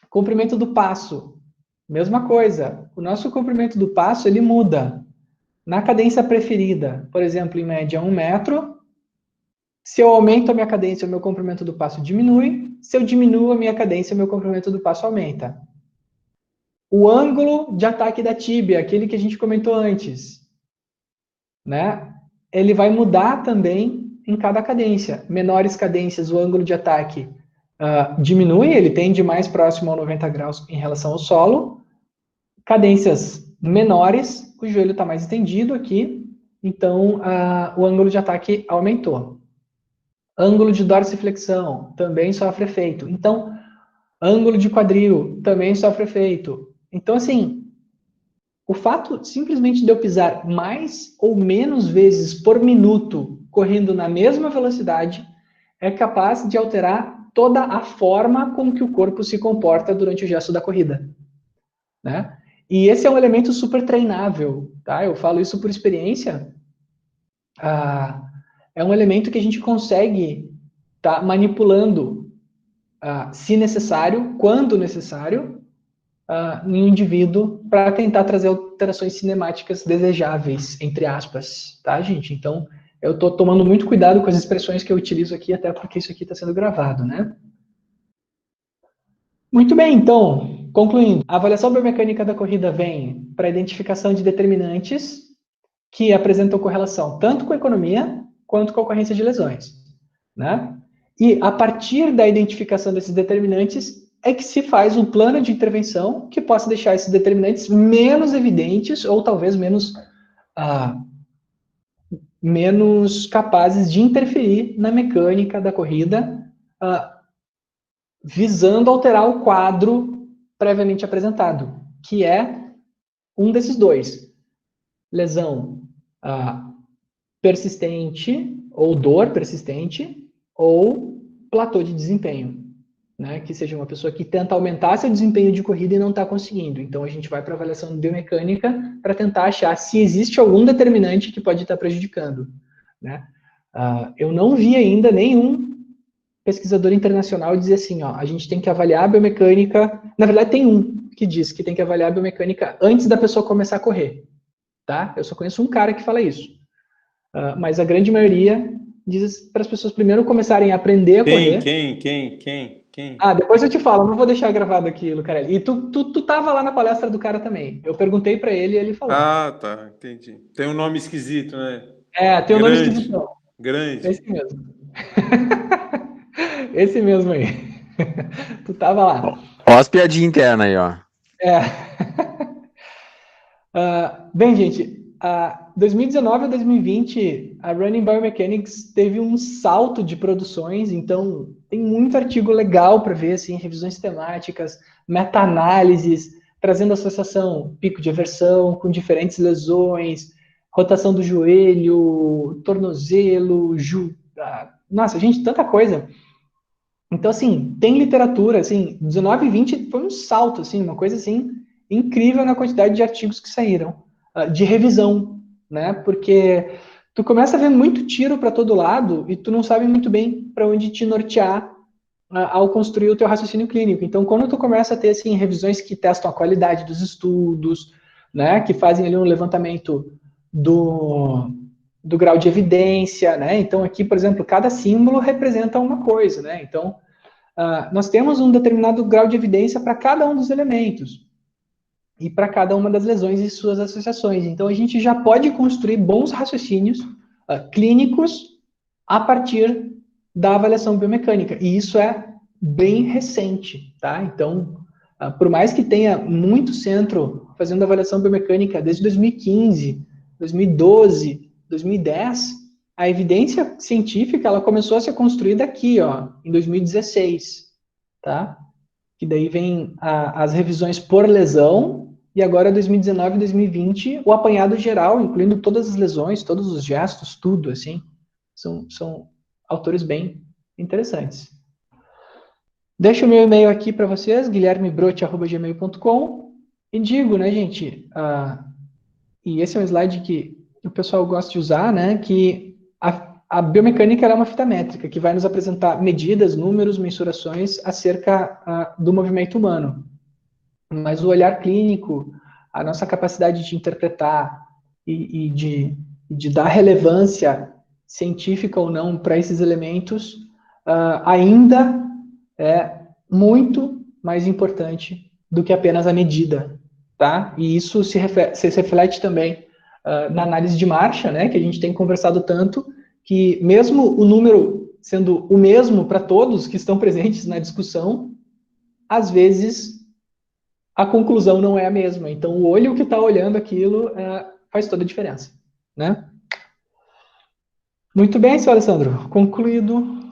comprimento do passo. Mesma coisa. O nosso comprimento do passo, ele muda. Na cadência preferida, por exemplo, em média 1 metro, se eu aumento a minha cadência, o meu comprimento do passo diminui. Se eu diminuo a minha cadência, o meu comprimento do passo aumenta. O ângulo de ataque da tíbia, aquele que a gente comentou antes, né? Ele vai mudar também em cada cadência. Menores cadências, o ângulo de ataque diminui, ele tende mais próximo a 90 graus em relação ao solo. Cadências menores, o joelho está mais estendido aqui, então o ângulo de ataque aumentou. Ângulo de dorsiflexão também sofre efeito. Então, ângulo de quadril também sofre efeito. Então, assim, o fato simplesmente de eu pisar mais ou menos vezes por minuto correndo na mesma velocidade é capaz de alterar toda a forma com que o corpo se comporta durante o gesto da corrida. Né? E esse é um elemento super treinável. Tá? Eu falo isso por experiência. É um elemento que a gente consegue estar manipulando, se necessário, quando necessário, em um indivíduo para tentar trazer alterações cinemáticas desejáveis, entre aspas, tá, gente? Então, eu estou tomando muito cuidado com as expressões que eu utilizo aqui, até porque isso aqui está sendo gravado, né? Muito bem, então, concluindo, a avaliação biomecânica da corrida vem para a identificação de determinantes que apresentam correlação tanto com a economia quanto com a ocorrência de lesões, né? E a partir da identificação desses determinantes é que se faz um plano de intervenção que possa deixar esses determinantes menos evidentes ou talvez menos capazes de interferir na mecânica da corrida, visando alterar o quadro previamente apresentado, que é um desses dois. Lesão persistente, ou dor persistente, ou platô de desempenho. Né, que seja uma pessoa que tenta aumentar seu desempenho de corrida e não está conseguindo. Então, a gente vai para a avaliação biomecânica para tentar achar se existe algum determinante que pode estar prejudicando. Né? Eu não vi ainda nenhum pesquisador internacional dizer assim, ó, a gente tem que avaliar a biomecânica... Na verdade, tem um que diz que tem que avaliar a biomecânica antes da pessoa começar a correr. Tá? Eu só conheço um cara que fala isso. Mas a grande maioria diz para as pessoas primeiro começarem a aprender a correr. Quem? Depois eu te falo, não vou deixar gravado aqui, Lucarelli. E tu tava lá na palestra do cara também. Eu perguntei pra ele e ele falou. Tá, entendi. Tem um nome esquisito, né? Tem um nome esquisito. Grande. Esse mesmo. Esse mesmo aí. Tu tava lá. Ó as piadinhas internas aí, ó. Bem, gente, 2019 a 2020, a Running Biomechanics teve um salto de produções, então tem muito artigo legal para ver, assim, revisões temáticas, meta-análises, trazendo associação pico de aversão com diferentes lesões, rotação do joelho, tornozelo, nossa, gente, tanta coisa. Então, assim, tem literatura, assim, 19 e 20 foi um salto, assim, uma coisa, assim, incrível na quantidade de artigos que saíram. de revisão, né? Porque tu começa a ver muito tiro para todo lado e tu não sabe muito bem para onde te nortear ao construir o teu raciocínio clínico. Então, quando tu começa a ter assim, revisões que testam a qualidade dos estudos, né, que fazem ali um levantamento do grau de evidência, né? Então, aqui, por exemplo, cada símbolo representa uma coisa, né? Então, nós temos um determinado grau de evidência para cada um dos elementos e para cada uma das lesões e suas associações. Então, a gente já pode construir bons raciocínios clínicos a partir da avaliação biomecânica. E isso é bem recente, tá? Então, por mais que tenha muito centro fazendo avaliação biomecânica desde 2015, 2012, 2010, a evidência científica ela começou a ser construída aqui, ó, em 2016, tá? Que daí vem as revisões por lesão, e agora 2019 e 2020, o apanhado geral, incluindo todas as lesões, todos os gestos, tudo, assim, são autores bem interessantes. Deixo o meu e-mail aqui para vocês, guilhermebrote@gmail.com, e digo, né, gente, e esse é um slide que o pessoal gosta de usar, né, que a biomecânica é uma fita métrica, que vai nos apresentar medidas, números, mensurações acerca do movimento humano. Mas o olhar clínico, a nossa capacidade de interpretar e de dar relevância científica ou não para esses elementos, ainda é muito mais importante do que apenas a medida, tá? E isso se reflete também na análise de marcha, né, que a gente tem conversado tanto, que mesmo o número sendo o mesmo para todos que estão presentes na discussão, às vezes a conclusão não é a mesma. Então, o olho que está olhando aquilo faz toda a diferença, né? Muito bem, senhor Alessandro. Concluído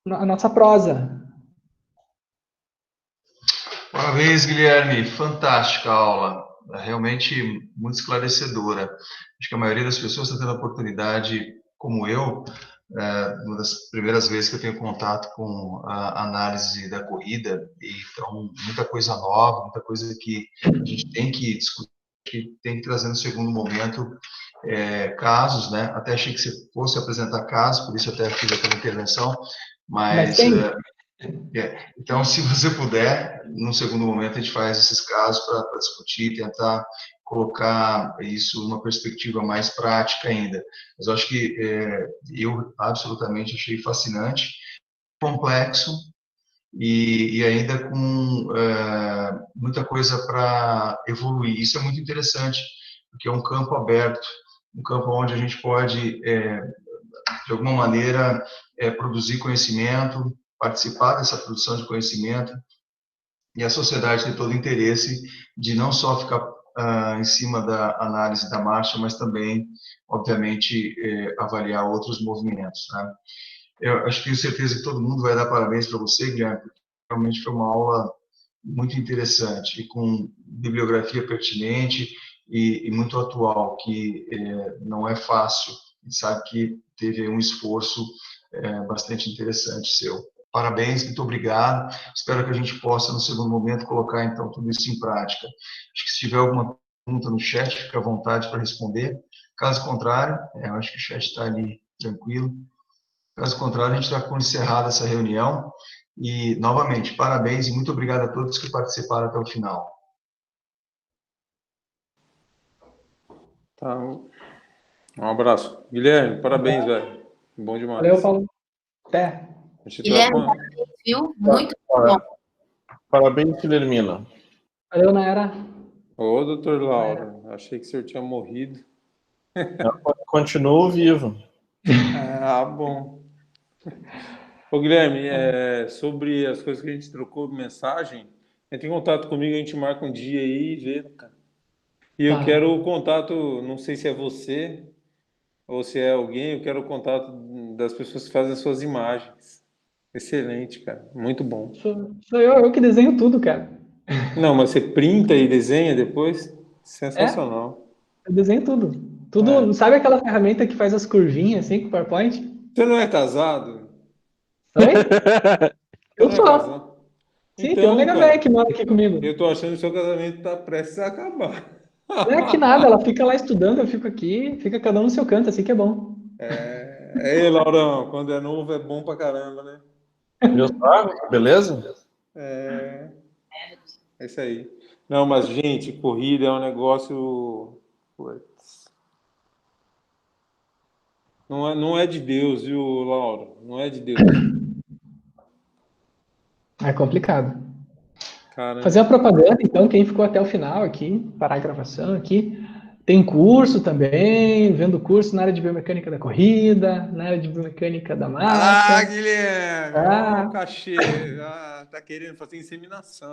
a nossa prosa. Parabéns, Guilherme. Fantástica aula. Realmente muito esclarecedora. Acho que a maioria das pessoas está tendo a oportunidade, como eu, uma das primeiras vezes que eu tenho contato com a análise da corrida, então muita coisa nova, muita coisa que a gente tem que discutir, que tem que trazer no segundo momento casos, né? Até achei que você fosse apresentar casos, por isso até fiz aquela intervenção, mas tem. então, se você puder, no segundo momento a gente faz esses casos para discutir, tentar colocar isso numa perspectiva mais prática ainda. Mas eu acho que eu absolutamente achei fascinante, complexo e ainda com muita coisa para evoluir. Isso é muito interessante, porque é um campo aberto, um campo onde a gente pode, de alguma maneira, produzir conhecimento, participar dessa produção de conhecimento, e a sociedade tem todo o interesse de não só ficar em cima da análise da marcha, mas também, obviamente, avaliar outros movimentos, né? Eu acho que tenho certeza que todo mundo vai dar parabéns para você, Guilherme, porque realmente foi uma aula muito interessante e com bibliografia pertinente e muito atual, que não é fácil. A gente sabe que teve um esforço bastante interessante seu. Parabéns, muito obrigado. Espero que a gente possa, no segundo momento, colocar, então, tudo isso em prática. Acho que se tiver alguma pergunta no chat, fique à vontade para responder. Caso contrário, eu acho que o chat está ali tranquilo. Caso contrário, a gente está com encerrada essa reunião. E, novamente, parabéns e muito obrigado a todos que participaram até o final. Tá. Um abraço. Guilherme, parabéns, velho. Bom demais. Valeu, Paulo. Até. Guilherme, viu? Muito bom. Parabéns, Guilhermina. Valeu, Nayara. Ô, doutor Lauro, achei que o senhor tinha morrido. Continuo vivo. Bom. Ô, Guilherme, sobre as coisas que a gente trocou mensagem, entre em contato comigo, a gente marca um dia aí e vê, cara. E eu quero o contato, não sei se é você ou se é alguém, eu quero o contato das pessoas que fazem as suas imagens. Excelente, cara. Muito bom. Sou eu que desenho tudo, cara. Não, mas você printa e desenha depois? Sensacional. Eu desenho tudo. Tudo, sabe aquela ferramenta que faz as curvinhas assim com o PowerPoint? Você não é casado? Oi? Eu Não é sou. casado? Sim, Então, tem um nega cara, velho que mora aqui comigo. eu tô achando que o seu casamento tá prestes a acabar. Não é que nada, ela fica lá estudando, eu fico aqui, fica cada um no seu canto, assim que é bom. Ei, Laurão, quando é novo é bom pra caramba, né? Meu saco, beleza? É isso aí. Não, mas, gente, corrida é um negócio. Putz. Não é de Deus, viu, Lauro? Não é de Deus. É complicado. Caramba. Fazer a propaganda, então, quem ficou até o final aqui, parar a gravação aqui. Tem curso também, vendo curso na área de biomecânica da corrida, na área de biomecânica da marcha. Guilherme, Ah. ó, o cachê. Tá querendo fazer inseminação.